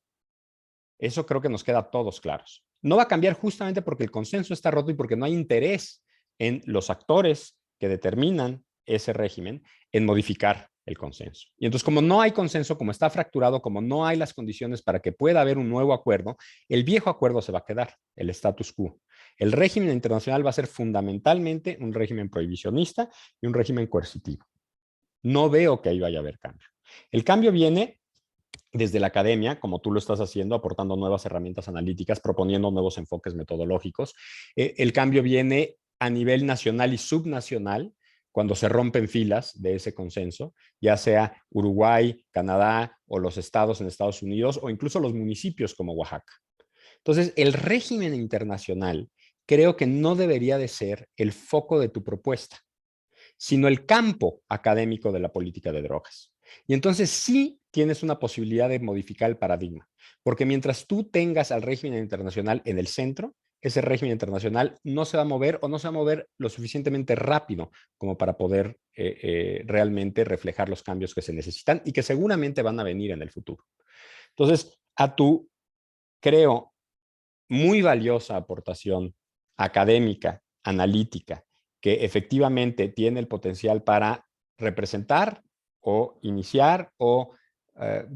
Eso creo que nos queda a todos claros. No va a cambiar justamente porque el consenso está roto y porque no hay interés en los actores que determinan ese régimen en modificar el consenso. Y entonces, como no hay consenso, como está fracturado, como no hay las condiciones para que pueda haber un nuevo acuerdo, el viejo acuerdo se va a quedar, el status quo. El régimen internacional va a ser fundamentalmente un régimen prohibicionista y un régimen coercitivo. No veo que ahí vaya a haber cambio. El cambio viene desde la academia, como tú lo estás haciendo, aportando nuevas herramientas analíticas, proponiendo nuevos enfoques metodológicos. El cambio viene a nivel nacional y subnacional, cuando se rompen filas de ese consenso, ya sea Uruguay, Canadá o los estados en Estados Unidos o incluso los municipios como Oaxaca. Entonces, el régimen internacional creo que no debería de ser el foco de tu propuesta, sino el campo académico de la política de drogas. Y entonces sí tienes una posibilidad de modificar el paradigma, porque mientras tú tengas al régimen internacional en el centro, ese régimen internacional no se va a mover o no se va a mover lo suficientemente rápido como para poder realmente reflejar los cambios que se necesitan y que seguramente van a venir en el futuro. Entonces, a tu, creo, muy valiosa aportación académica, analítica, que efectivamente tiene el potencial para representar o iniciar o,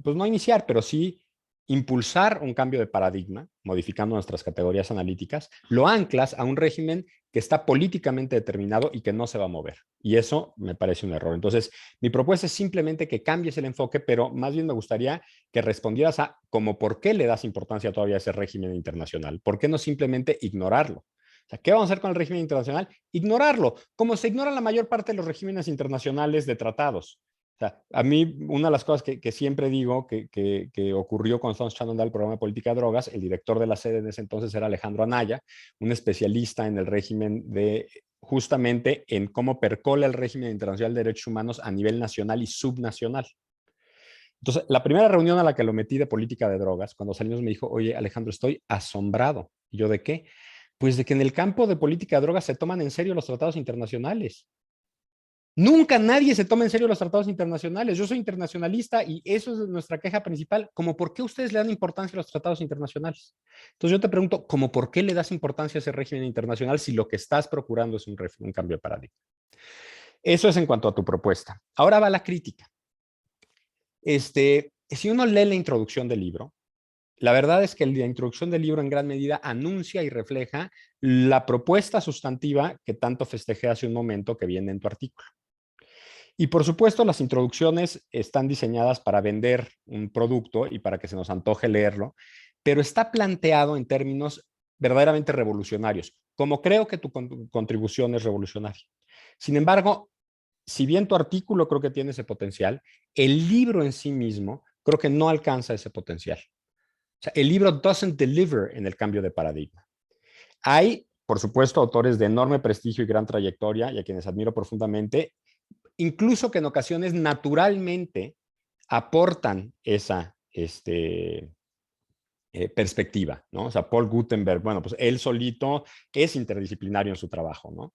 pues no iniciar, pero sí impulsar un cambio de paradigma, modificando nuestras categorías analíticas, lo anclas a un régimen que está políticamente determinado y que no se va a mover. Y eso me parece un error. Entonces, mi propuesta es simplemente que cambies el enfoque, pero más bien me gustaría que respondieras a como por qué le das importancia todavía a ese régimen internacional. ¿Por qué no simplemente ignorarlo? O sea, ¿qué vamos a hacer con el régimen internacional? Ignorarlo, como se ignora la mayor parte de los regímenes internacionales de tratados. O sea, a mí, una de las cosas que siempre digo que ocurrió cuando estábamos echando el programa de política de drogas, el director de la sede en ese entonces era Alejandro Anaya, un especialista en el régimen de, justamente en cómo percola el régimen internacional de derechos humanos a nivel nacional y subnacional. Entonces, la primera reunión a la que lo metí de política de drogas, cuando salimos me dijo, oye, Alejandro, estoy asombrado. ¿Y yo de qué? Pues de que en el campo de política de drogas se toman en serio los tratados internacionales. Nunca nadie se toma en serio los tratados internacionales. Yo soy internacionalista y eso es nuestra queja principal. ¿Cómo por qué ustedes le dan importancia a los tratados internacionales? Entonces yo te pregunto, ¿cómo por qué le das importancia a ese régimen internacional si lo que estás procurando es un cambio de paradigma? Eso es en cuanto a tu propuesta. Ahora va la crítica. Si uno lee la introducción del libro, la verdad es que la introducción del libro en gran medida anuncia y refleja la propuesta sustantiva que tanto festejé hace un momento que viene en tu artículo. Y por supuesto, las introducciones están diseñadas para vender un producto y para que se nos antoje leerlo, pero está planteado en términos verdaderamente revolucionarios, como creo que tu contribución es revolucionaria. Sin embargo, si bien tu artículo creo que tiene ese potencial, el libro en sí mismo creo que no alcanza ese potencial. O sea, el libro doesn't deliver en el cambio de paradigma. Hay, por supuesto, autores de enorme prestigio y gran trayectoria y a quienes admiro profundamente, incluso que en ocasiones naturalmente aportan esa perspectiva, ¿no? O sea, Paul Gutenberg, bueno, pues él solito es interdisciplinario en su trabajo, ¿no?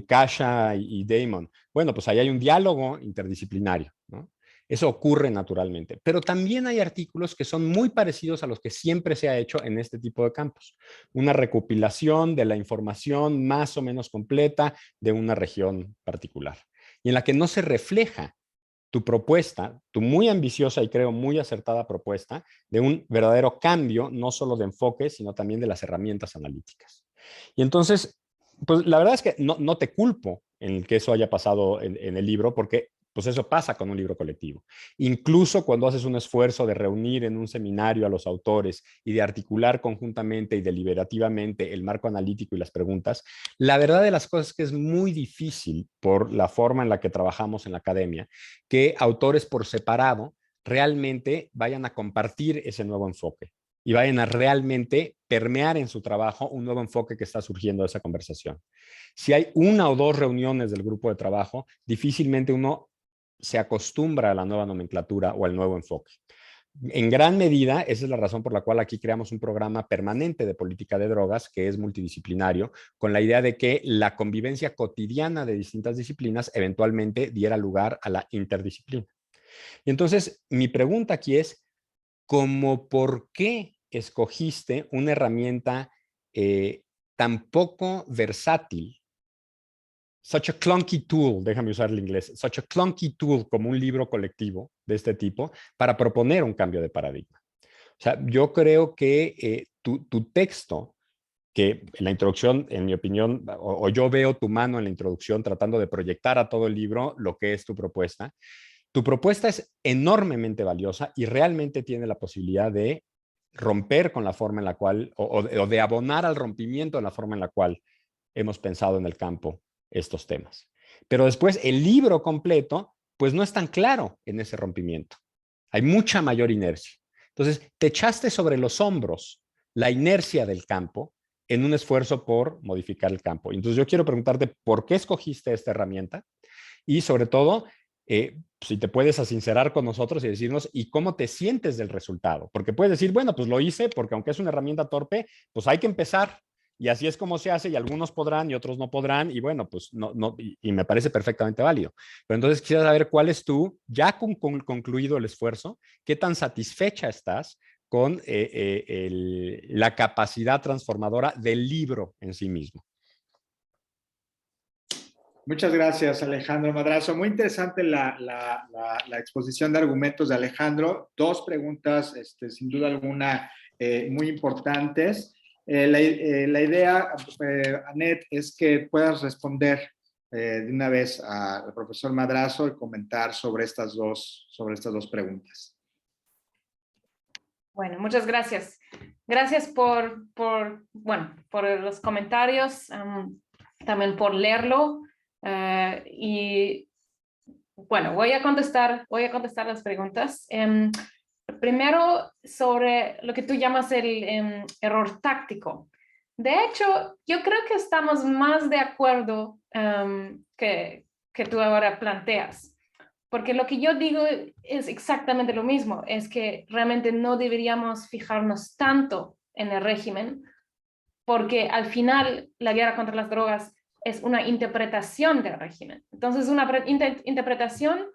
Kasha y Damon, bueno, pues ahí hay un diálogo interdisciplinario, ¿no? Eso ocurre naturalmente, pero también hay artículos que son muy parecidos a los que siempre se ha hecho en este tipo de campos. Una recopilación de la información más o menos completa de una región particular y en la que no se refleja tu propuesta, tu muy ambiciosa y creo muy acertada propuesta de un verdadero cambio, no solo de enfoque, sino también de las herramientas analíticas. Y entonces, pues la verdad es que no te culpo en que eso haya pasado en el libro, porque pues eso pasa con un libro colectivo. Incluso cuando haces un esfuerzo de reunir en un seminario a los autores y de articular conjuntamente y deliberativamente el marco analítico y las preguntas, la verdad de las cosas es que es muy difícil por la forma en la que trabajamos en la academia, que autores por separado realmente vayan a compartir ese nuevo enfoque. y vayan a realmente permear en su trabajo un nuevo enfoque que está surgiendo de esa conversación. Si hay una o dos reuniones del grupo de trabajo, difícilmente uno se acostumbra a la nueva nomenclatura o al nuevo enfoque. En gran medida, esa es la razón por la cual aquí creamos un programa permanente de política de drogas que es multidisciplinario, con la idea de que la convivencia cotidiana de distintas disciplinas eventualmente diera lugar a la interdisciplina. Y entonces, mi pregunta aquí es, ¿cómo por qué escogiste una herramienta tan poco versátil? Such a clunky tool, déjame usar el inglés, such a clunky tool como un libro colectivo de este tipo para proponer un cambio de paradigma. O sea, yo creo que tu texto, que en la introducción, en mi opinión, o yo veo tu mano en la introducción tratando de proyectar a todo el libro lo que es tu propuesta es enormemente valiosa y realmente tiene la posibilidad de romper con la forma en la cual, o de abonar al rompimiento en la forma en la cual hemos pensado en el campo estos temas. Pero después el libro completo, pues no es tan claro en ese rompimiento. Hay mucha mayor inercia. Entonces, te echaste sobre los hombros la inercia del campo en un esfuerzo por modificar el campo. Entonces, yo quiero preguntarte por qué escogiste esta herramienta y sobre todo, si te puedes sincerar con nosotros y decirnos y cómo te sientes del resultado. Porque puedes decir, bueno, pues lo hice porque aunque es una herramienta torpe, pues hay que empezar. Y así es como se hace y algunos podrán y otros no podrán y bueno, pues y me parece perfectamente válido. Pero entonces quisiera saber cuál es tú, ya concluido el esfuerzo, qué tan satisfecha estás con la capacidad transformadora del libro en sí mismo. Muchas gracias, Alejandro Madrazo. Muy interesante la exposición de argumentos de Alejandro. Dos preguntas, sin duda alguna, muy importantes. La idea, Anet, es que puedas responder de una vez al profesor Madrazo y comentar sobre estas dos preguntas. Bueno, muchas gracias. Gracias por los comentarios, también por leerlo. Y bueno, voy a contestar las preguntas. Primero, sobre lo que tú llamas el error táctico. De hecho, yo creo que estamos más de acuerdo que tú ahora planteas. Porque lo que yo digo es exactamente lo mismo, es que realmente no deberíamos fijarnos tanto en el régimen, porque al final la guerra contra las drogas es una interpretación del régimen. Entonces, una interpretación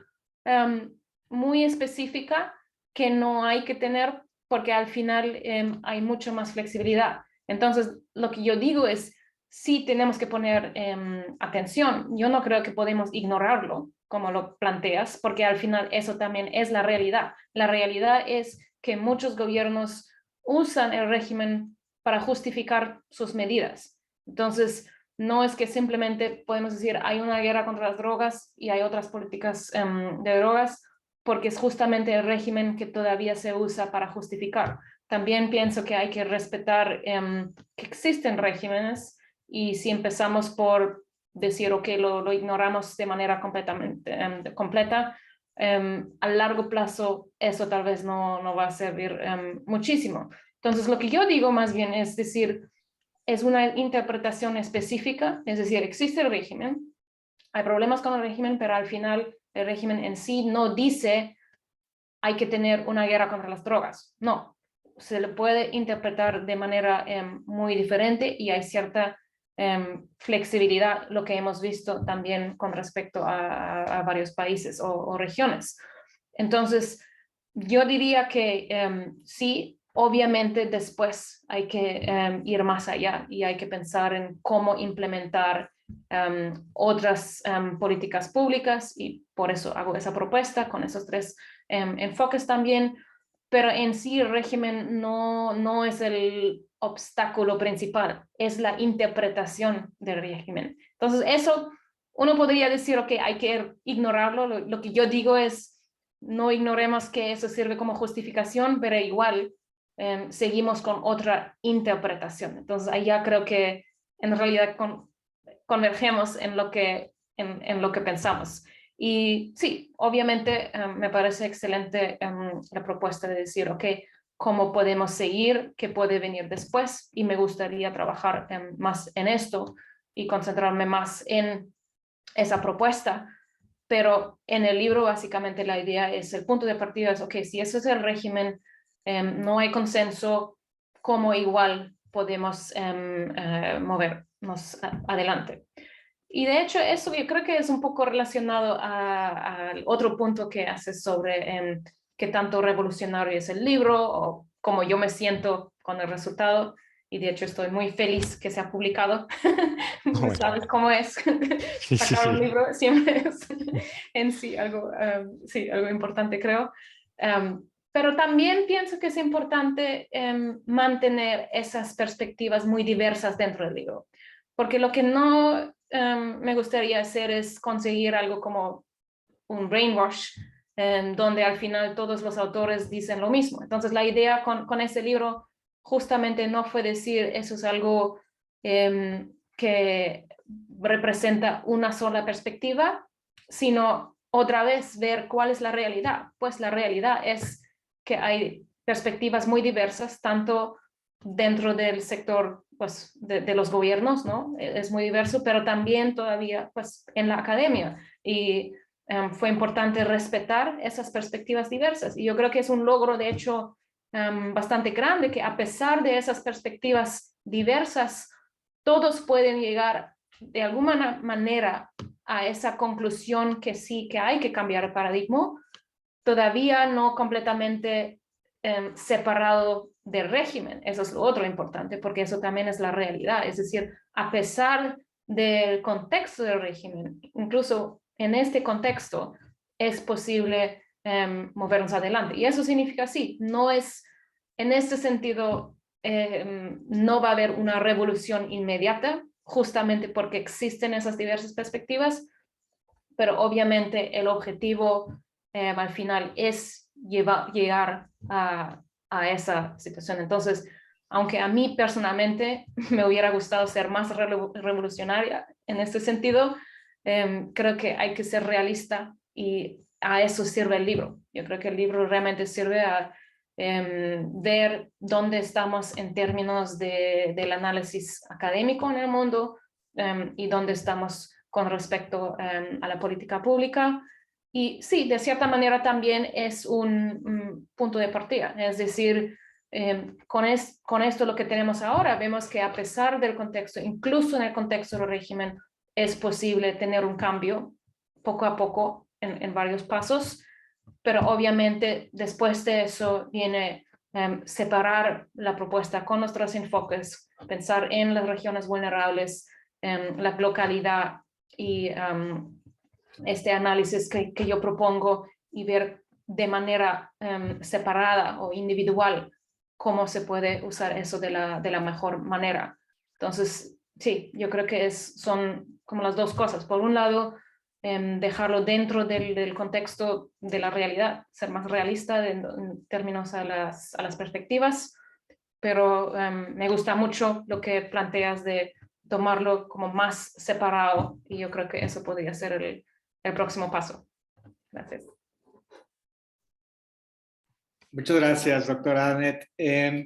muy específica que no hay que tener porque al final hay mucho más flexibilidad. Entonces, lo que yo digo es, sí tenemos que poner atención. Yo no creo que podemos ignorarlo, como lo planteas, porque al final eso también es la realidad. La realidad es que muchos gobiernos usan el régimen para justificar sus medidas. Entonces, no es que simplemente podemos decir hay una guerra contra las drogas y hay otras políticas de drogas, porque es justamente el régimen que todavía se usa para justificar. También pienso que hay que respetar que existen regímenes y si empezamos por decir, ok, lo ignoramos de manera completamente completa, a largo plazo eso tal vez no va a servir muchísimo. Entonces, lo que yo digo más bien es decir, es una interpretación específica, es decir, existe el régimen, hay problemas con el régimen, pero al final el régimen en sí no dice hay que tener una guerra contra las drogas. No, se le puede interpretar de manera muy diferente y hay cierta flexibilidad, lo que hemos visto también con respecto a varios países o regiones. Entonces, yo diría que sí, obviamente después hay que ir más allá y hay que pensar en cómo implementar otras políticas públicas y por eso hago esa propuesta con esos tres enfoques también, pero en sí el régimen no es el obstáculo principal, es la interpretación del régimen. Entonces eso, uno podría decir, ok, hay que ignorarlo, lo que yo digo es, no ignoremos que eso sirve como justificación, pero igual seguimos con otra interpretación. Entonces ahí ya creo que en realidad convergemos en lo que pensamos. Y sí, obviamente me parece excelente la propuesta de decir, ok, cómo podemos seguir, qué puede venir después, y me gustaría trabajar más en esto y concentrarme más en esa propuesta. Pero en el libro básicamente la idea es, el punto de partida es, ok, si ese es el régimen, no hay consenso, ¿cómo igual podemos movernos adelante? Y de hecho eso yo creo que es un poco relacionado al otro punto que haces sobre qué tanto revolucionario es el libro o cómo yo me siento con el resultado. Y de hecho estoy muy feliz que se ha publicado. Bueno. ¿Sabes cómo es? Sí, sí, Sacar un sí. libro siempre es en sí algo, sí, algo importante, creo. Pero también pienso que es importante mantener esas perspectivas muy diversas dentro del libro. Porque lo que no me gustaría hacer es conseguir algo como un brainwash, donde al final todos los autores dicen lo mismo. Entonces la idea con ese libro justamente no fue decir eso es algo que representa una sola perspectiva, sino otra vez ver cuál es la realidad. Pues la realidad es que hay perspectivas muy diversas, tanto dentro del sector pues, de los gobiernos, ¿no? Es muy diverso, pero también todavía pues, en la academia. Y fue importante respetar esas perspectivas diversas. Y yo creo que es un logro, de hecho, bastante grande, que a pesar de esas perspectivas diversas, todos pueden llegar de alguna manera a esa conclusión que sí, que hay que cambiar el paradigma, todavía no completamente separado del régimen. Eso es lo otro importante, porque eso también es la realidad. Es decir, a pesar del contexto del régimen, incluso en este contexto, es posible movernos adelante. Y eso significa sí, no es, en este sentido, no va a haber una revolución inmediata, justamente porque existen esas diversas perspectivas, pero obviamente el objetivo al final es llegar a esa situación. Entonces, aunque a mí personalmente me hubiera gustado ser más revolucionaria en este sentido, creo que hay que ser realista y a eso sirve el libro. Yo creo que el libro realmente sirve a ver dónde estamos en términos del análisis académico en el mundo y dónde estamos con respecto a la política pública. Y sí, de cierta manera también es un punto de partida, es decir, con esto lo que tenemos ahora, vemos que a pesar del contexto, incluso en el contexto del régimen, es posible tener un cambio poco a poco en varios pasos, pero obviamente después de eso viene separar la propuesta con nuestros enfoques, pensar en las regiones vulnerables, la localidad y este análisis que yo propongo y ver de manera separada o individual cómo se puede usar eso de la mejor manera. Entonces, sí, yo creo que son como las dos cosas. Por un lado, dejarlo dentro del contexto de la realidad, ser más realista en términos a las perspectivas, pero me gusta mucho lo que planteas de tomarlo como más separado y yo creo que eso podría ser el próximo paso. Gracias. Muchas gracias, doctora Annette.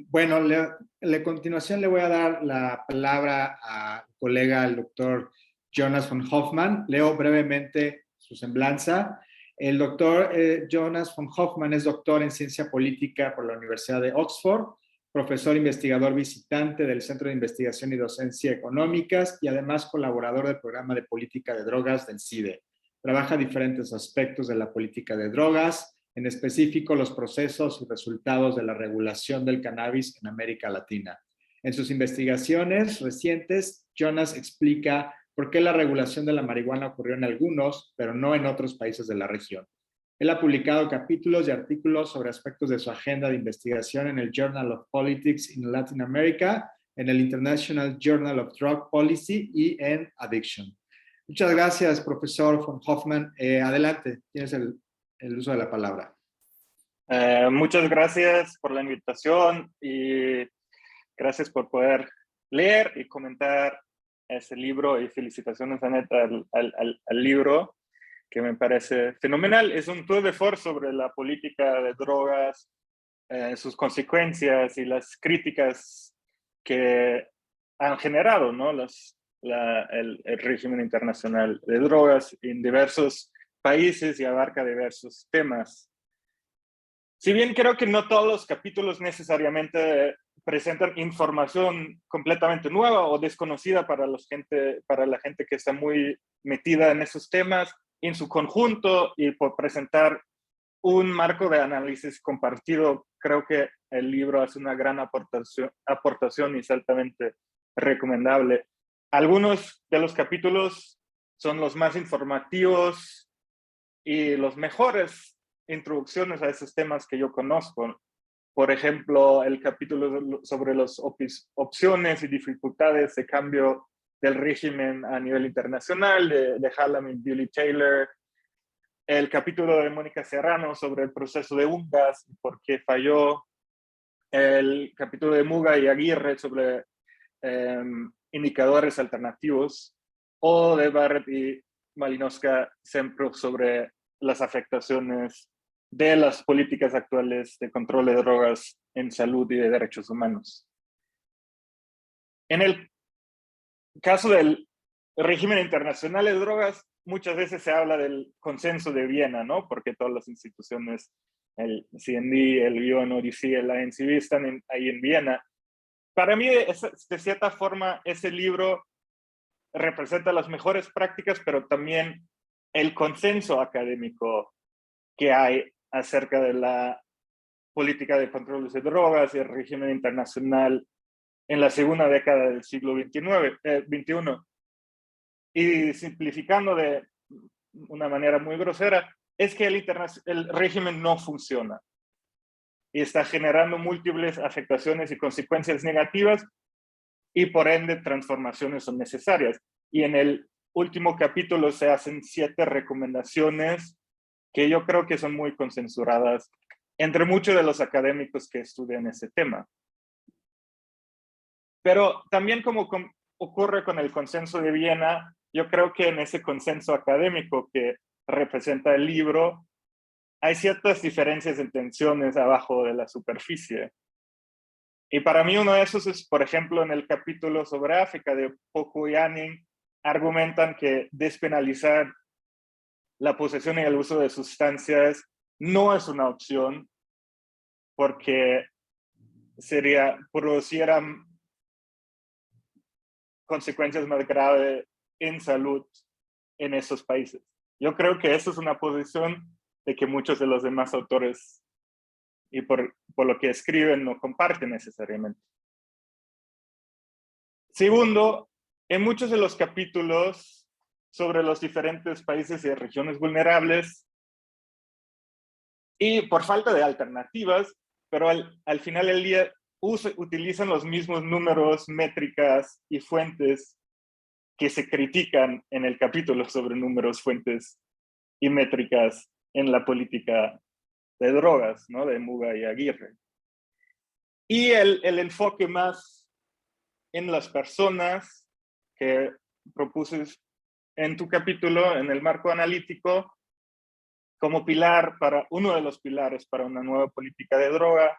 Bueno, a continuación le voy a dar la palabra al colega, el doctor Jonas von Hoffmann. Leo brevemente su semblanza. El doctor Jonas von Hoffmann es doctor en ciencia política por la Universidad de Oxford, profesor investigador visitante del Centro de Investigación y Docencia Económicas y además colaborador del programa de política de drogas del CIDE. Trabaja diferentes aspectos de la política de drogas, en específico los procesos y resultados de la regulación del cannabis en América Latina. En sus investigaciones recientes, Jonas explica por qué la regulación de la marihuana ocurrió en algunos, pero no en otros países de la región. Él ha publicado capítulos y artículos sobre aspectos de su agenda de investigación en el Journal of Politics in Latin America, en el International Journal of Drug Policy y en Addiction. Muchas gracias, profesor von Hoffmann. Adelante, tienes el uso de la palabra. Muchas gracias por la invitación y gracias por poder leer y comentar ese libro y felicitaciones, Annette, al libro, que me parece fenomenal. Es un tour de force sobre la política de drogas sus consecuencias y las críticas que han generado, ¿no? el régimen internacional de drogas en diversos países y abarca diversos temas. Si bien creo que no todos los capítulos necesariamente presentan información completamente nueva o desconocida para la gente que está muy metida en esos temas, en su conjunto y por presentar un marco de análisis compartido, creo que el libro hace una gran aportación y es altamente recomendable. Algunos de los capítulos son los más informativos y los mejores introducciones a esos temas que yo conozco. Por ejemplo, el capítulo sobre las opciones y dificultades de cambio del régimen a nivel internacional de Hallam y Billy Taylor. El capítulo de Mónica Serrano sobre el proceso de UNGAS y por qué falló. El capítulo de Muga y Aguirre sobre indicadores alternativos. O de Barrett y Malinowska-Sempro sobre las afectaciones de las políticas actuales de control de drogas en salud y de derechos humanos. En el caso del régimen internacional de drogas, muchas veces se habla del consenso de Viena, ¿no? Porque todas las instituciones, el CND, el UNODC, el INCB, están ahí en Viena. Para mí, de cierta forma, ese libro representa las mejores prácticas, pero también el consenso académico que hay acerca de la política de control de drogas y el régimen internacional en la segunda década del siglo XXI. Y simplificando de una manera muy grosera, es que el régimen no funciona y está generando múltiples afectaciones y consecuencias negativas y por ende transformaciones son necesarias. Y en el último capítulo se hacen 7 recomendaciones que yo creo que son muy consensuradas entre muchos de los académicos que estudian ese tema. Pero también como ocurre con el consenso de Viena, yo creo que en ese consenso académico que representa el libro, hay ciertas diferencias de tensiones abajo de la superficie. Y para mí uno de esos es, por ejemplo, en el capítulo sobre África de Poku y Anning, argumentan que despenalizar la posesión y el uso de sustancias no es una opción porque produciera consecuencias más graves en salud en esos países. Yo creo que eso es una posición de que muchos de los demás autores y por lo que escriben no comparten necesariamente. Segundo, en muchos de los capítulos sobre los diferentes países y regiones vulnerables, y por falta de alternativas, pero al final del día utilizan los mismos números, métricas y fuentes que se critican en el capítulo sobre números, fuentes y métricas en la política de drogas, ¿no? De Muga y Aguirre. Y el enfoque más en las personas que propuse en tu capítulo, en el marco analítico, como uno de los pilares para una nueva política de droga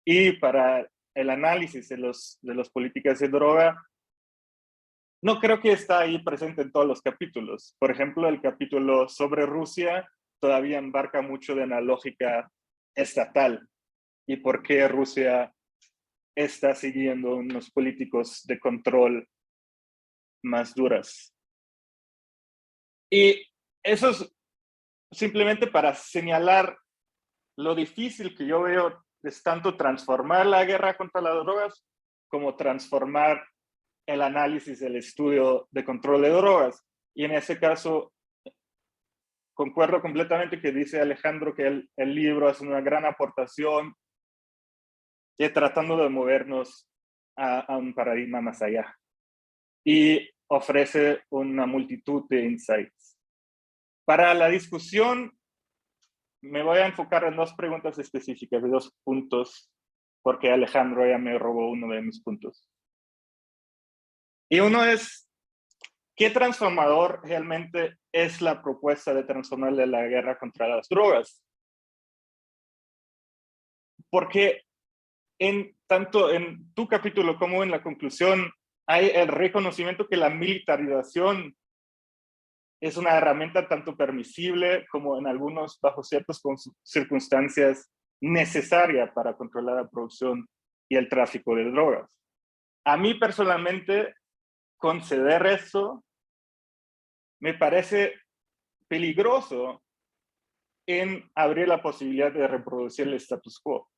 y para el análisis de las políticas de droga, no creo que está ahí presente en todos los capítulos. Por ejemplo, el capítulo sobre Rusia todavía embarca mucho de una lógica estatal y por qué Rusia está siguiendo unos políticos de control más duras. Y eso es simplemente para señalar lo difícil que yo veo es tanto transformar la guerra contra las drogas como transformar el análisis, el estudio de control de drogas. Y en ese caso, concuerdo completamente que dice Alejandro que el libro hace una gran aportación y tratando de movernos a un paradigma más allá. Y ofrece una multitud de insights. Para la discusión, me voy a enfocar en 2 preguntas específicas, de 2 puntos, porque Alejandro ya me robó uno de mis puntos. Y uno es, ¿qué transformador realmente es la propuesta de transformar la guerra contra las drogas? porque tanto en tu capítulo como en la conclusión hay el reconocimiento que la militarización es una herramienta tanto permisible como en algunos, bajo ciertas circunstancias, necesaria para controlar la producción y el tráfico de drogas. A mí personalmente, conceder eso me parece peligroso en abrir la posibilidad de reproducir el status quo,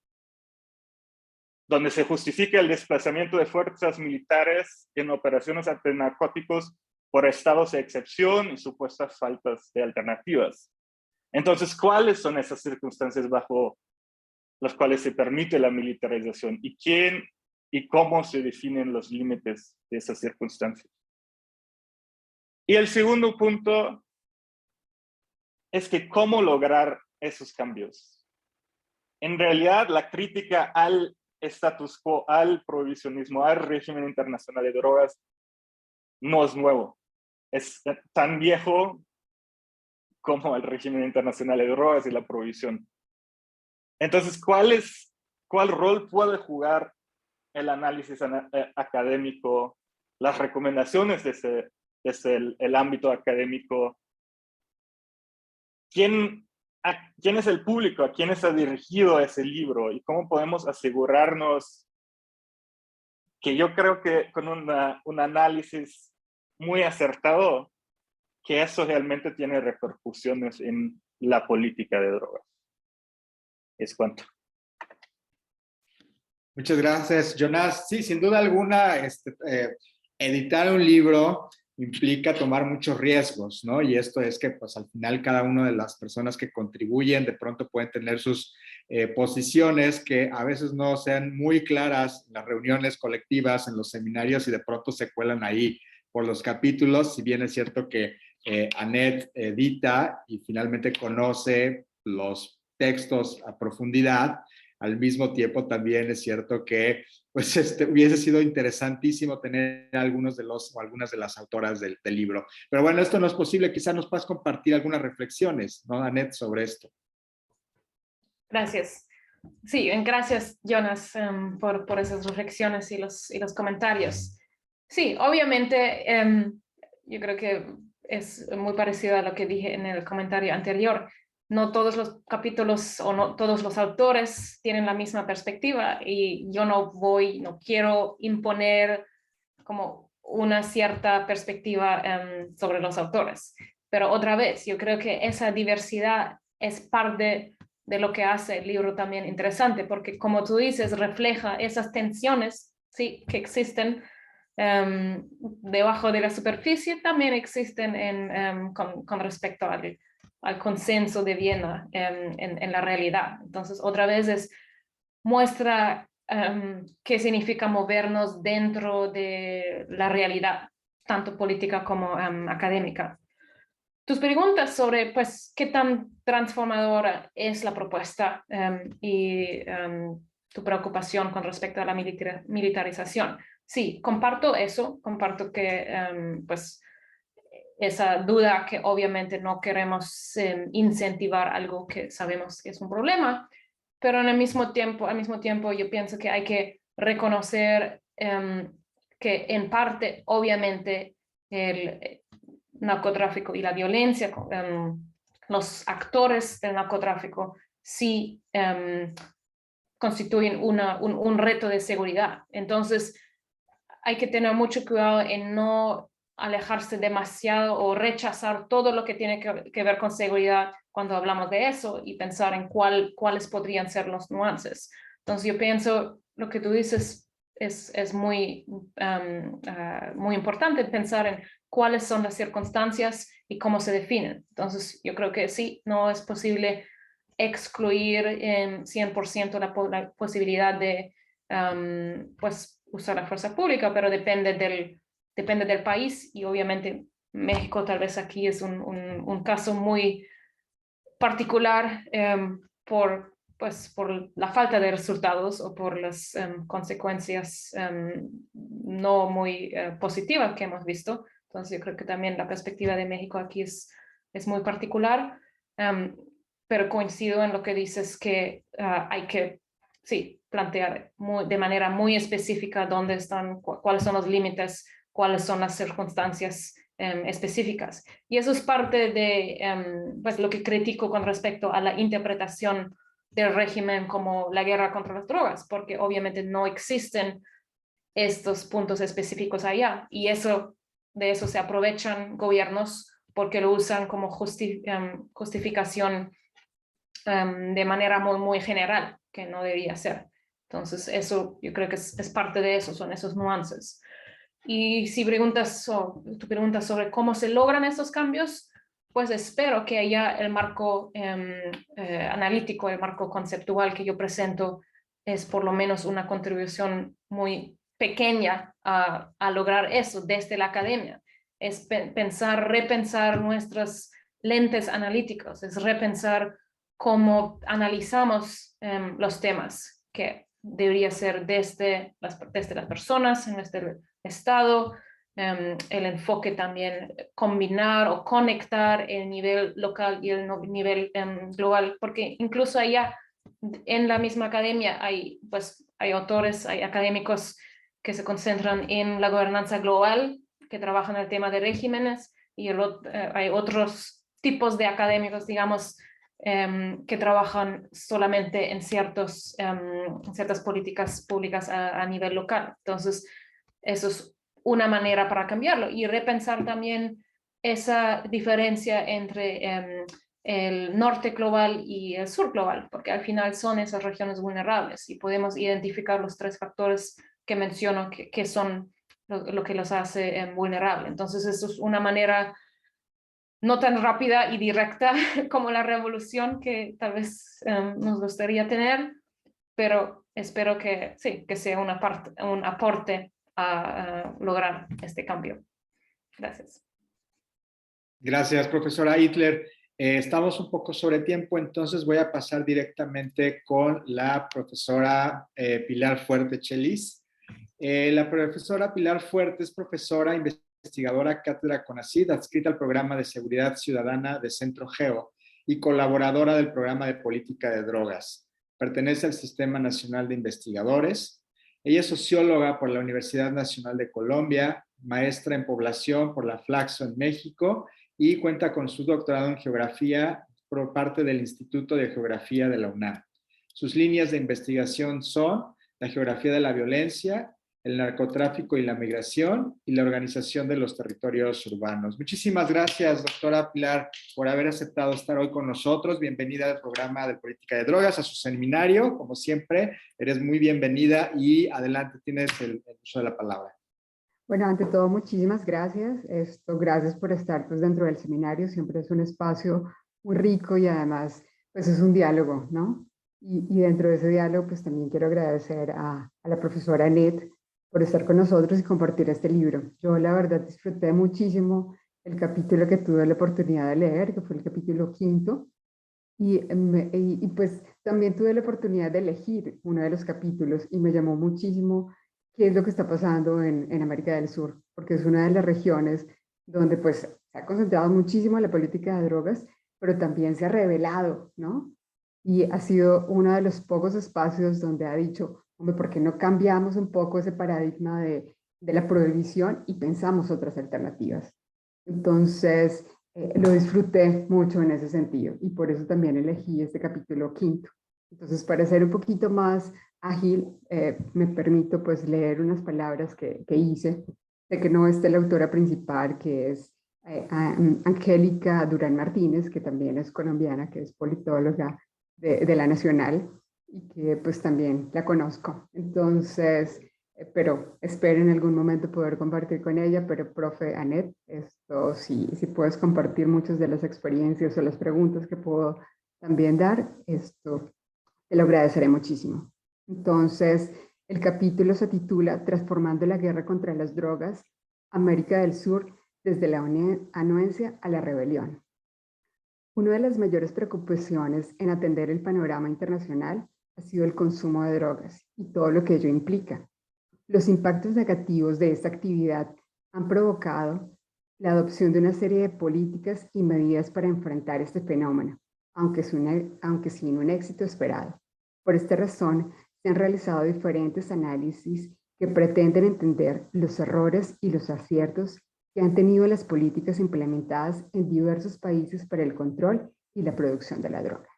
donde se justifica el desplazamiento de fuerzas militares en operaciones antinarcóticos por estados de excepción y supuestas faltas de alternativas. Entonces, ¿cuáles son esas circunstancias bajo las cuales se permite la militarización? ¿Y quién y cómo se definen los límites de esas circunstancias? Y el segundo punto es que cómo lograr esos cambios. En realidad, la crítica al status quo, al prohibicionismo, al régimen internacional de drogas, no es nuevo. Es tan viejo como el régimen internacional de drogas y la prohibición. Entonces, ¿cuál rol puede jugar el análisis académico, las recomendaciones desde el ámbito académico? ¿Quién es el público? ¿A quién está dirigido ese libro? ¿Y cómo podemos asegurarnos que yo creo que con un análisis muy acertado, que eso realmente tiene repercusiones en la política de drogas? Es cuanto. Muchas gracias, Jonás. Sí, sin duda alguna, editar un libro implica tomar muchos riesgos, ¿no? Y esto es que, pues, al final cada una de las personas que contribuyen de pronto pueden tener sus posiciones que a veces no sean muy claras en las reuniones colectivas, en los seminarios, y de pronto se cuelan ahí por los capítulos, si bien es cierto que Annette edita y finalmente conoce los textos a profundidad. Al mismo tiempo también es cierto que pues hubiese sido interesantísimo tener algunos de los o algunas de las autoras del libro. Pero bueno, esto no es posible. Quizás nos puedas compartir algunas reflexiones, ¿no, Annette, sobre esto? Gracias. Sí, gracias, Jonas, por esas reflexiones y los comentarios. Sí, obviamente, yo creo que es muy parecido a lo que dije en el comentario anterior. No todos los capítulos o no todos los autores tienen la misma perspectiva, y yo no quiero imponer como una cierta perspectiva sobre los autores. Pero otra vez, yo creo que esa diversidad es parte de lo que hace el libro también interesante, porque como tú dices, refleja esas tensiones, sí, que existen debajo de la superficie, también existen con respecto al consenso de Viena en la realidad. Entonces, otra vez muestra qué significa movernos dentro de la realidad, tanto política como académica. Tus preguntas sobre, pues, qué tan transformadora es la propuesta y tu preocupación con respecto a la militarización. Sí, comparto eso, comparto que, pues, esa duda que obviamente no queremos incentivar algo que sabemos que es un problema, pero al mismo tiempo yo pienso que hay que reconocer que en parte, obviamente, el narcotráfico y la violencia, los actores del narcotráfico sí constituyen un reto de seguridad. Entonces, hay que tener mucho cuidado en no alejarse demasiado o rechazar todo lo que tiene que ver con seguridad cuando hablamos de eso, y pensar en cuáles podrían ser los nuances. Entonces yo pienso, lo que tú dices es muy, muy importante, pensar en cuáles son las circunstancias y cómo se definen. Entonces yo creo que sí, no es posible excluir en 100% la posibilidad de pues usar la fuerza pública, pero depende del país, y obviamente México tal vez aquí es un caso muy particular por la falta de resultados o por las consecuencias no muy positivas que hemos visto. Entonces yo creo que también la perspectiva de México aquí es muy particular, pero coincido en lo que dices, que hay que sí, plantear de manera muy específica dónde están, cuáles son los límites, cuáles son las circunstancias específicas. Y eso es parte de pues lo que critico con respecto a la interpretación del régimen como la guerra contra las drogas, porque obviamente no existen estos puntos específicos allá, y de eso se aprovechan gobiernos porque lo usan como justificación de manera muy, muy general, que no debía ser. Entonces, eso yo creo que es parte de eso, son esos nuances. Y si tu preguntas sobre cómo se logran esos cambios, pues espero que haya el marco analítico, el marco conceptual que yo presento es por lo menos una contribución muy pequeña a lograr eso desde la academia. Es repensar nuestros lentes analíticos, es repensar cómo analizamos los temas, que debería ser desde las personas, en este estado, el enfoque también combinar o conectar el nivel local y el nivel global, porque incluso allá en la misma academia hay autores, hay académicos que se concentran en la gobernanza global, que trabajan el tema de regímenes, y hay otros tipos de académicos, digamos, que trabajan solamente en ciertas políticas públicas a nivel local. Entonces, eso es una manera para cambiarlo, y repensar también esa diferencia entre el norte global y el sur global, porque al final son esas regiones vulnerables y podemos identificar los tres factores que menciono que son lo que los hace vulnerables. Entonces, eso es una manera no tan rápida y directa como la revolución que tal vez nos gustaría tener, pero espero que sí, que sea un aporte a lograr este cambio. Gracias. Gracias, profesora Hitler. Estamos un poco sobre tiempo, entonces voy a pasar directamente con la profesora Pilar Fuerte Chelis. La profesora Pilar Fuerte es profesora investigadora cátedra CONACYT, adscrita al programa de seguridad ciudadana de Centro Geo y colaboradora del programa de política de drogas. Pertenece al Sistema Nacional de Investigadores. Ella es socióloga por la Universidad Nacional de Colombia, maestra en población por la Flaxo en México, y cuenta con su doctorado en geografía por parte del Instituto de Geografía de la UNAM. Sus líneas de investigación son la geografía de la violencia, el narcotráfico y la migración, y la organización de los territorios urbanos. Muchísimas gracias, doctora Pilar, por haber aceptado estar hoy con nosotros. Bienvenida al programa de política de drogas, a su seminario. Como siempre, eres muy bienvenida y adelante, tienes el uso de la palabra. Bueno, ante todo, muchísimas gracias. Gracias por estar pues, dentro del seminario. Siempre es un espacio muy rico y además pues, es un diálogo, ¿no? Y dentro de ese diálogo pues también quiero agradecer a la profesora Annette por estar con nosotros y compartir este libro. Yo la verdad disfruté muchísimo el capítulo que tuve la oportunidad de leer, que fue el capítulo 5, y pues también tuve la oportunidad de elegir uno de los capítulos y me llamó muchísimo qué es lo que está pasando en América del Sur, porque es una de las regiones donde pues se ha concentrado muchísimo la política de drogas, pero también se ha revelado, ¿no? Y ha sido uno de los pocos espacios donde ha dicho, hombre, ¿por qué no cambiamos un poco ese paradigma de la prohibición y pensamos otras alternativas? Entonces, lo disfruté mucho en ese sentido y por eso también elegí este capítulo 5. Entonces, para ser un poquito más ágil, me permito pues leer unas palabras que hice. Sé que no esté la autora principal, que es Angélica Durán Martínez, que también es colombiana, que es politóloga de la Nacional y que pues también la conozco. Entonces, pero espero en algún momento poder compartir con ella, pero profe Annette, si puedes compartir muchas de las experiencias o las preguntas que puedo también dar, te lo agradeceré muchísimo. Entonces, el capítulo se titula Transformando la guerra contra las drogas, América del Sur, desde la anuencia a la rebelión. Una de las mayores preocupaciones en atender el panorama internacional ha sido el consumo de drogas y todo lo que ello implica. Los impactos negativos de esta actividad han provocado la adopción de una serie de políticas y medidas para enfrentar este fenómeno, aunque sin un éxito esperado. Por esta razón, se han realizado diferentes análisis que pretenden entender los errores y los aciertos que han tenido las políticas implementadas en diversos países para el control y la producción de la droga.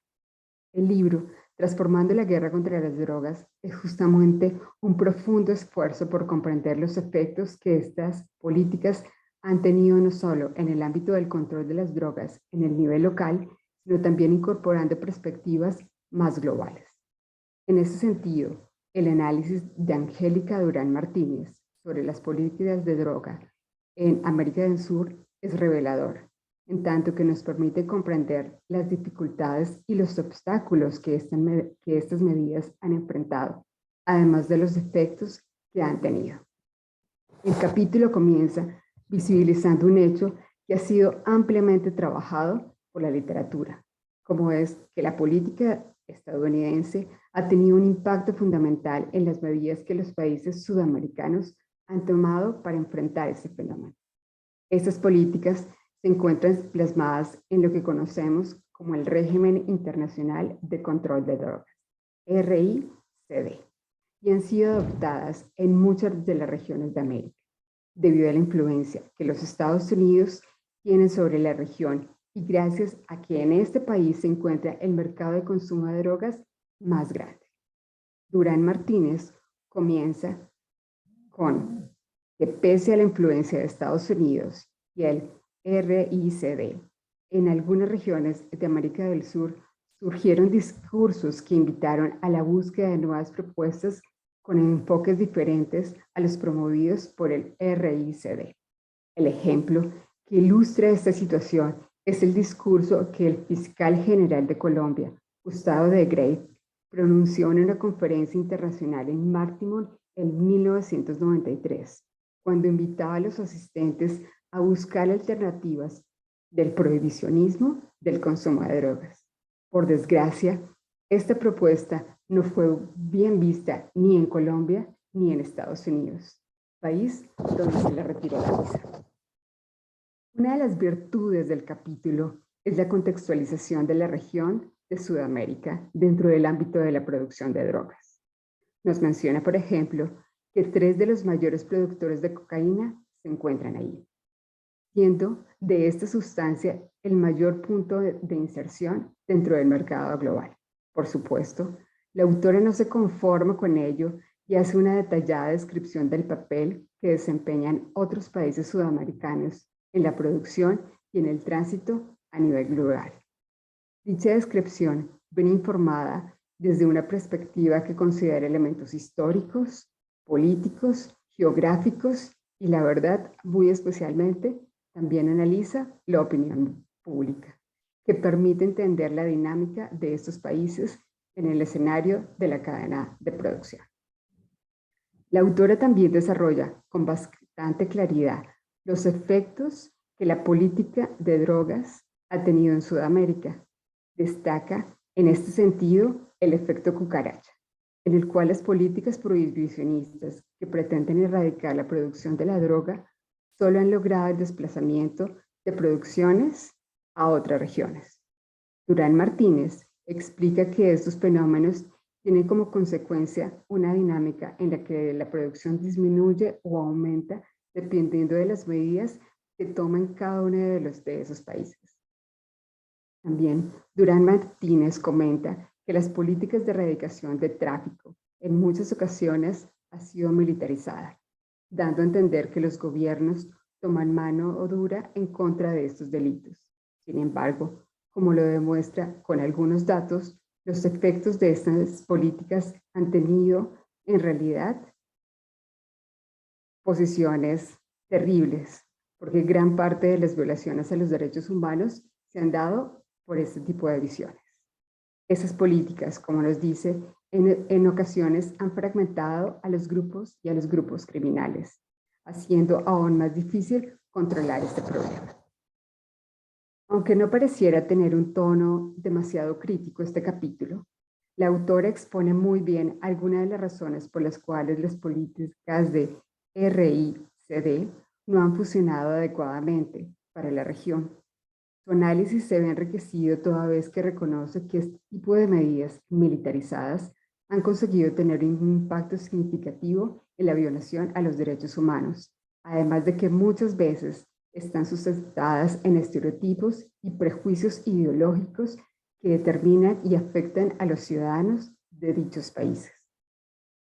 El libro, Transformando la guerra contra las drogas, es justamente un profundo esfuerzo por comprender los efectos que estas políticas han tenido no solo en el ámbito del control de las drogas en el nivel local, sino también incorporando perspectivas más globales. En ese sentido, el análisis de Angélica Durán Martínez sobre las políticas de droga en América del Sur es revelador, en tanto que nos permite comprender las dificultades y los obstáculos que estas medidas han enfrentado, además de los efectos que han tenido. El capítulo comienza visibilizando un hecho que ha sido ampliamente trabajado por la literatura, como es que la política estadounidense ha tenido un impacto fundamental en las medidas que los países sudamericanos han tomado para enfrentar este fenómeno. Estas políticas se encuentran plasmadas en lo que conocemos como el Régimen Internacional de Control de Drogas, RICD, y han sido adoptadas en muchas de las regiones de América, debido a la influencia que los Estados Unidos tienen sobre la región y gracias a que en este país se encuentra el mercado de consumo de drogas más grande. Durán Martínez comienza con que pese a la influencia de Estados Unidos y el RICD, en algunas regiones de América del Sur surgieron discursos que invitaron a la búsqueda de nuevas propuestas con enfoques diferentes a los promovidos por el RICD. El ejemplo que ilustra esta situación es el discurso que el fiscal general de Colombia, Gustavo de Grey, pronunció en una conferencia internacional en Baltimore en 1993, cuando invitaba a los asistentes a buscar alternativas del prohibicionismo del consumo de drogas. Por desgracia, esta propuesta no fue bien vista ni en Colombia ni en Estados Unidos, país donde se le retiró la visa. Una de las virtudes del capítulo es la contextualización de la región de Sudamérica dentro del ámbito de la producción de drogas. Nos menciona, por ejemplo, que 3 de los mayores productores de cocaína se encuentran ahí, siendo de esta sustancia el mayor punto de inserción dentro del mercado global. Por supuesto, la autora no se conforma con ello y hace una detallada descripción del papel que desempeñan otros países sudamericanos en la producción y en el tránsito a nivel global. Dicha descripción viene informada desde una perspectiva que considera elementos históricos, políticos, geográficos y, la verdad, muy especialmente, también analiza la opinión pública, que permite entender la dinámica de estos países en el escenario de la cadena de producción. La autora también desarrolla con bastante claridad los efectos que la política de drogas ha tenido en Sudamérica. Destaca en este sentido el efecto cucaracha, en el cual las políticas prohibicionistas que pretenden erradicar la producción de la droga solo han logrado el desplazamiento de producciones a otras regiones. Durán Martínez explica que estos fenómenos tienen como consecuencia una dinámica en la que la producción disminuye o aumenta dependiendo de las medidas que toman cada uno de esos países. También Durán Martínez comenta que las políticas de erradicación de tráfico en muchas ocasiones ha sido militarizada, dando a entender que los gobiernos toman mano dura en contra de estos delitos. Sin embargo, como lo demuestra con algunos datos, los efectos de estas políticas han tenido, en realidad, posiciones terribles, porque gran parte de las violaciones a los derechos humanos se han dado por este tipo de visiones. Esas políticas, como nos dice, en ocasiones han fragmentado a los grupos y a los grupos criminales, haciendo aún más difícil controlar este problema. Aunque no pareciera tener un tono demasiado crítico este capítulo, la autora expone muy bien algunas de las razones por las cuales las políticas de RICD no han funcionado adecuadamente para la región. Su análisis se ve enriquecido toda vez que reconoce que este tipo de medidas militarizadas han conseguido tener un impacto significativo en la violación a los derechos humanos, además de que muchas veces están sustentadas en estereotipos y prejuicios ideológicos que determinan y afectan a los ciudadanos de dichos países.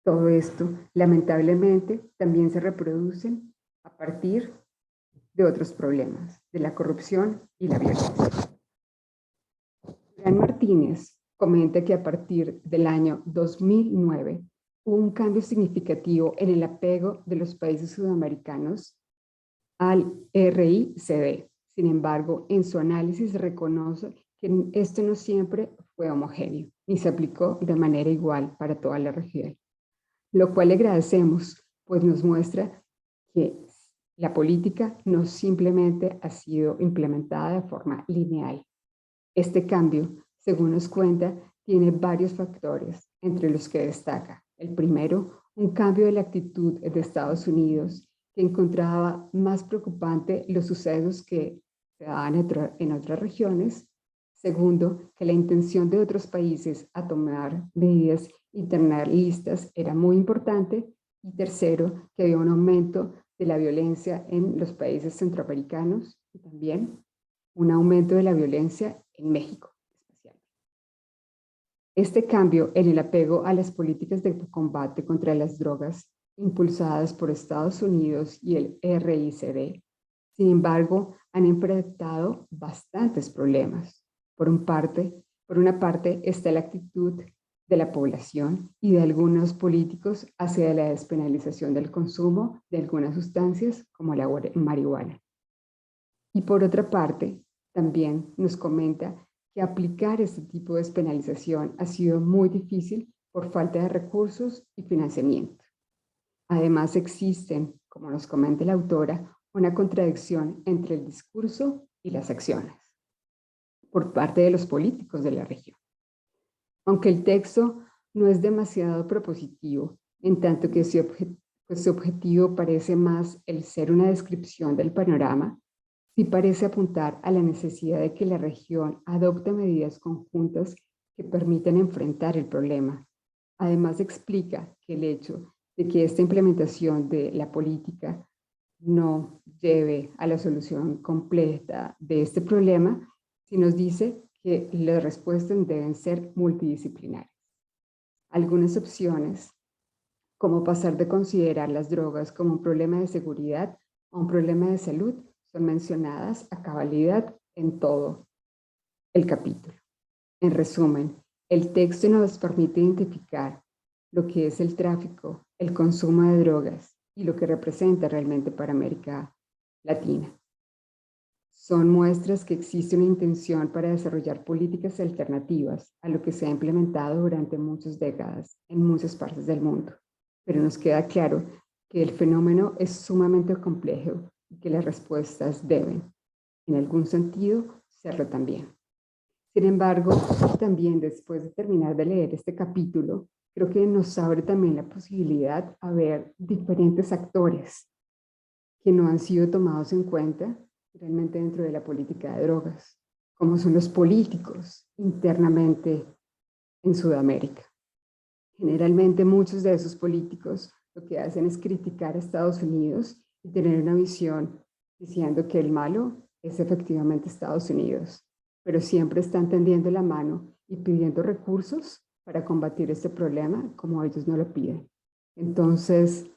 Todo esto, lamentablemente, también se reproduce a partir de otros problemas, de la corrupción y la violencia. Julián Martínez comenta que a partir del año 2009 hubo un cambio significativo en el apego de los países sudamericanos al RICD. Sin embargo, en su análisis reconoce que esto no siempre fue homogéneo, ni se aplicó de manera igual para toda la región, lo cual le agradecemos, pues nos muestra que la política no simplemente ha sido implementada de forma lineal. Este cambio, según nos cuenta, tiene varios factores, entre los que destaca: el primero, un cambio de la actitud de Estados Unidos, que encontraba más preocupante los sucesos que se daban en otras regiones. Segundo, que la intención de otros países a tomar medidas internacionalistas era muy importante. Y tercero, que había un aumento de la violencia en los países centroamericanos y también un aumento de la violencia en México, especialmente. Este cambio en el apego a las políticas de combate contra las drogas impulsadas por Estados Unidos y el RICD, sin embargo, han enfrentado bastantes problemas. Por una parte está la actitud de la población y de algunos políticos hacia la despenalización del consumo de algunas sustancias como la marihuana. Y por otra parte, también nos comenta que aplicar este tipo de despenalización ha sido muy difícil por falta de recursos y financiamiento. Además existen, como nos comenta la autora, una contradicción entre el discurso y las acciones por parte de los políticos de la región. Aunque el texto no es demasiado propositivo, en tanto que su objetivo parece más el ser una descripción del panorama, sí parece apuntar a la necesidad de que la región adopte medidas conjuntas que permitan enfrentar el problema. Además explica que el hecho de que esta implementación de la política no lleve a la solución completa de este problema, sí nos dice que las respuestas deben ser multidisciplinarias. Algunas opciones, como pasar de considerar las drogas como un problema de seguridad a un problema de salud, son mencionadas a cabalidad en todo el capítulo. En resumen, el texto nos permite identificar lo que es el tráfico, el consumo de drogas y lo que representa realmente para América Latina. Son muestras que existe una intención para desarrollar políticas alternativas a lo que se ha implementado durante muchas décadas en muchas partes del mundo. Pero nos queda claro que el fenómeno es sumamente complejo y que las respuestas deben, en algún sentido, serlo también. Sin embargo, también después de terminar de leer este capítulo, creo que nos abre también la posibilidad a ver diferentes actores que no han sido tomados en cuenta realmente dentro de la política de drogas, como son los políticos internamente en Sudamérica. Generalmente muchos de esos políticos lo que hacen es criticar a Estados Unidos y tener una visión diciendo que el malo es efectivamente Estados Unidos, pero siempre están tendiendo la mano y pidiendo recursos para combatir este problema como ellos no lo piden. Entonces,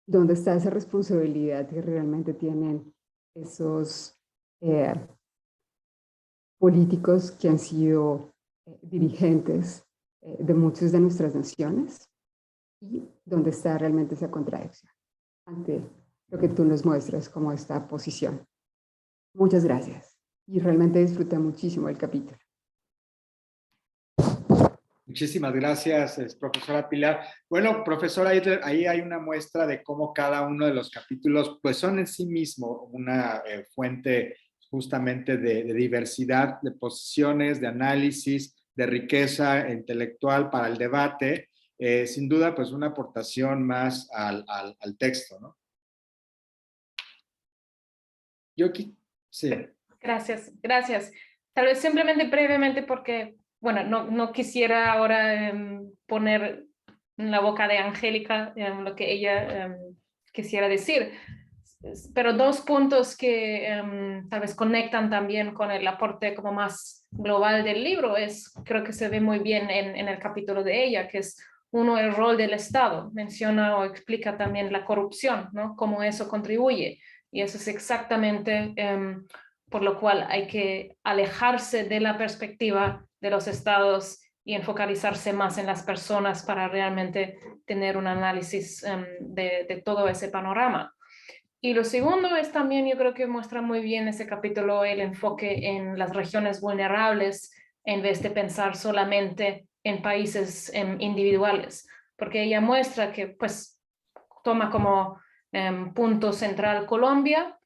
¿dónde está esa responsabilidad que realmente tienen esos políticos que han sido dirigentes de muchas de nuestras naciones? ¿Y dónde está realmente esa contradicción ante lo que tú nos muestras como esta posición? Muchas gracias y realmente disfruté muchísimo el capítulo. Muchísimas gracias, profesora Pilar. Bueno, profesora Eitler, ahí hay una muestra de cómo cada uno de los capítulos pues son en sí mismo una fuente justamente de diversidad, de posiciones, de análisis, de riqueza intelectual para el debate. Sin duda, pues una aportación más al texto, ¿no? Yo aquí, sí. Gracias, gracias. Tal vez simplemente brevemente porque, bueno, no quisiera ahora poner en la boca de Angélica lo que ella quisiera decir. Pero dos puntos que tal vez conectan también con el aporte como más global del libro creo que se ve muy bien en el capítulo de ella, que es uno, el rol del Estado. Menciona o explica también la corrupción, ¿no? Cómo eso contribuye. Y eso es exactamente por lo cual hay que alejarse de la perspectiva de los estados y focalizarse más en las personas para realmente tener un análisis de todo ese panorama. Y lo segundo es también, yo creo que muestra muy bien ese capítulo el enfoque en las regiones vulnerables en vez de pensar solamente en países individuales, porque ella muestra que pues toma como punto central Colombia,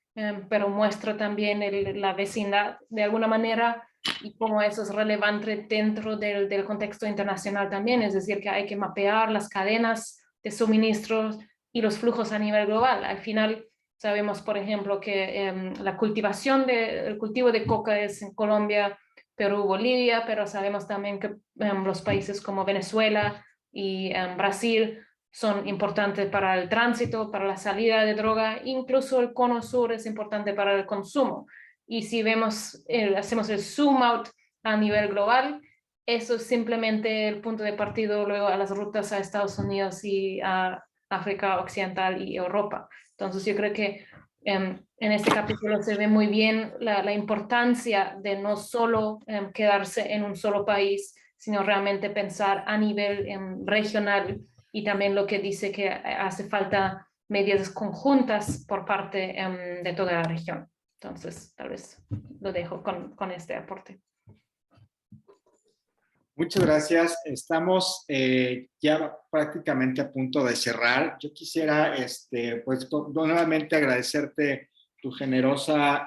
pero muestra también la vecindad de alguna manera y cómo eso es relevante dentro del contexto internacional también, es decir, que hay que mapear las cadenas de suministros y los flujos a nivel global. Al final, sabemos, por ejemplo, que el cultivo de coca es en Colombia, Perú, Bolivia, pero sabemos también que los países como Venezuela y Brasil son importantes para el tránsito, para la salida de droga, incluso el cono sur es importante para el consumo. Y si hacemos el zoom out a nivel global, eso es simplemente el punto de partida luego a las rutas a Estados Unidos y a África Occidental y Europa. Entonces yo creo que en este capítulo se ve muy bien la importancia de no solo quedarse en un solo país, sino realmente pensar a nivel regional y también lo que dice que hace falta medidas conjuntas por parte de toda la región. Entonces, tal vez lo dejo con este aporte. Muchas gracias. Estamos ya prácticamente a punto de cerrar. Yo quisiera, pues, nuevamente agradecerte tu generosa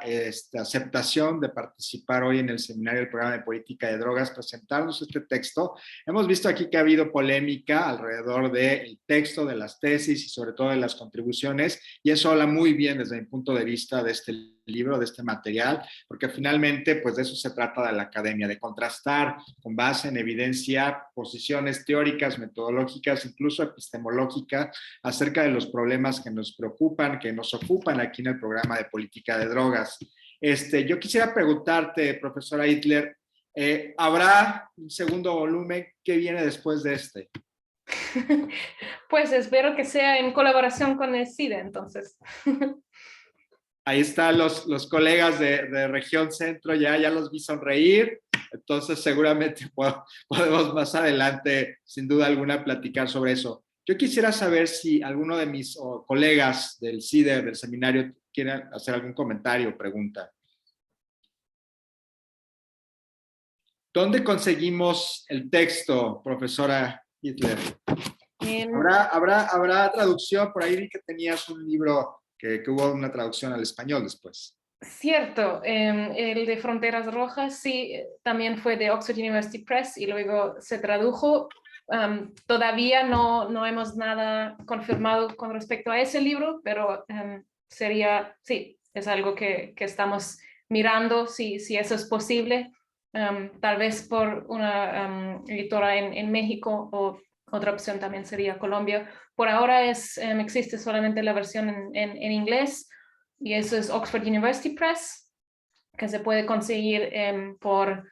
aceptación de participar hoy en el seminario del programa de política de drogas, presentarnos este texto. Hemos visto aquí que ha habido polémica alrededor del texto, de las tesis y sobre todo de las contribuciones, y eso habla muy bien desde mi punto de vista de este libro, de este material, porque finalmente pues de eso se trata de la academia, de contrastar con base en evidencia posiciones teóricas, metodológicas, incluso epistemológicas acerca de los problemas que nos preocupan, que nos ocupan aquí en el programa de política de drogas. Yo quisiera preguntarte, profesora Hitler, ¿habrá un segundo volumen? ¿Qué viene después de este? Pues espero que sea en colaboración con el CIDE, entonces. Ahí están los colegas de Región Centro, ya los vi sonreír, entonces seguramente podemos más adelante, sin duda alguna, platicar sobre eso. Yo quisiera saber si alguno de mis colegas del CIDE, del seminario, quiere hacer algún comentario o pregunta. ¿Dónde conseguimos el texto, profesora Hitler? ¿Habrá traducción? Por ahí vi que tenías un libro que hubo una traducción al español después. Cierto, el de Fronteras Rojas sí, también fue de Oxford University Press y luego se tradujo. Todavía no hemos nada confirmado con respecto a ese libro, pero sí, es algo que estamos mirando si eso es posible, tal vez por una editora en México o otra opción también sería Colombia. Por ahora existe solamente la versión en inglés y eso es Oxford University Press, que se puede conseguir por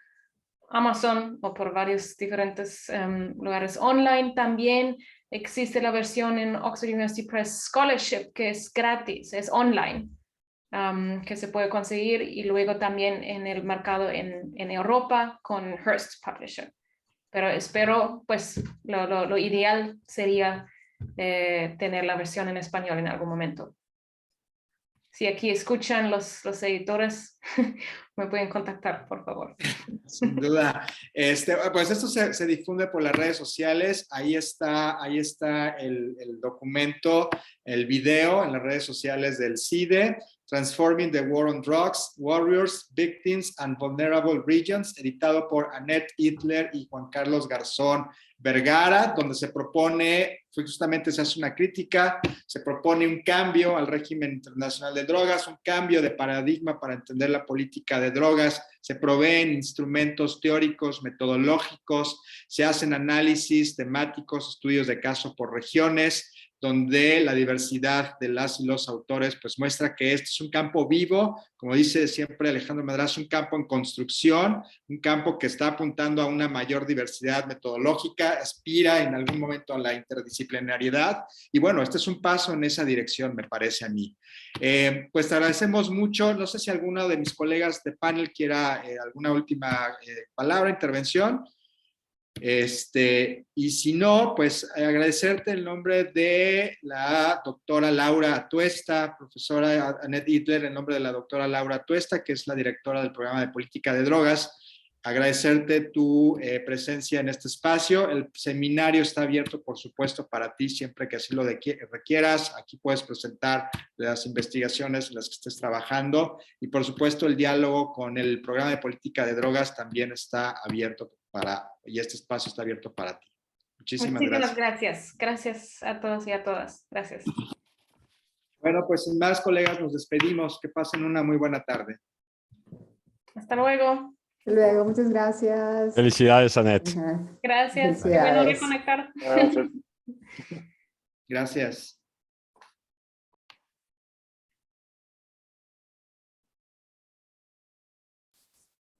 Amazon o por varios diferentes lugares online. También existe la versión en Oxford University Press Scholarship, que es gratis, es online, que se puede conseguir, y luego también en el mercado en Europa con Hearst Publisher. Pero espero, pues, lo ideal sería tener la versión en español en algún momento. Si aquí escuchan los editores, me pueden contactar, por favor. Sin duda. Pues esto se difunde por las redes sociales. Ahí está el documento, el video en las redes sociales del CIDE, Transforming the War on Drugs, Warriors, Victims and Vulnerable Regions, editado por Annette Hitler y Juan Carlos Garzón Vergara, donde se propone, justamente se hace una crítica, se propone un cambio al régimen internacional de drogas, un cambio de paradigma para entender la política de drogas, se proveen instrumentos teóricos, metodológicos, se hacen análisis temáticos, estudios de caso por regiones, donde la diversidad de las y los autores pues muestra que este es un campo vivo, como dice siempre Alejandro Madrazo, un campo en construcción, un campo que está apuntando a una mayor diversidad metodológica, aspira en algún momento a la interdisciplinariedad, y bueno, este es un paso en esa dirección, me parece a mí. Pues te agradecemos mucho, no sé si alguno de mis colegas de panel quiera alguna última palabra, intervención. Y si no, pues agradecerte el nombre de la doctora Laura Atuesta, profesora Annette Hitler, en nombre de la doctora Laura Atuesta, que es la directora del programa de política de drogas, agradecerte tu presencia en este espacio. El seminario está abierto, por supuesto, para ti, siempre que así lo requieras. Aquí puedes presentar las investigaciones en las que estés trabajando y, por supuesto, el diálogo con el programa de política de drogas también está abierto y este espacio está abierto para ti. Muchísimas gracias. Gracias a todos y a todas. Gracias. Bueno, pues sin más, colegas, nos despedimos. Que pasen una muy buena tarde. Hasta luego. Hasta luego, muchas gracias. Felicidades, Annette. Gracias. Qué bueno Felicidades. reconectar. Gracias. Gracias.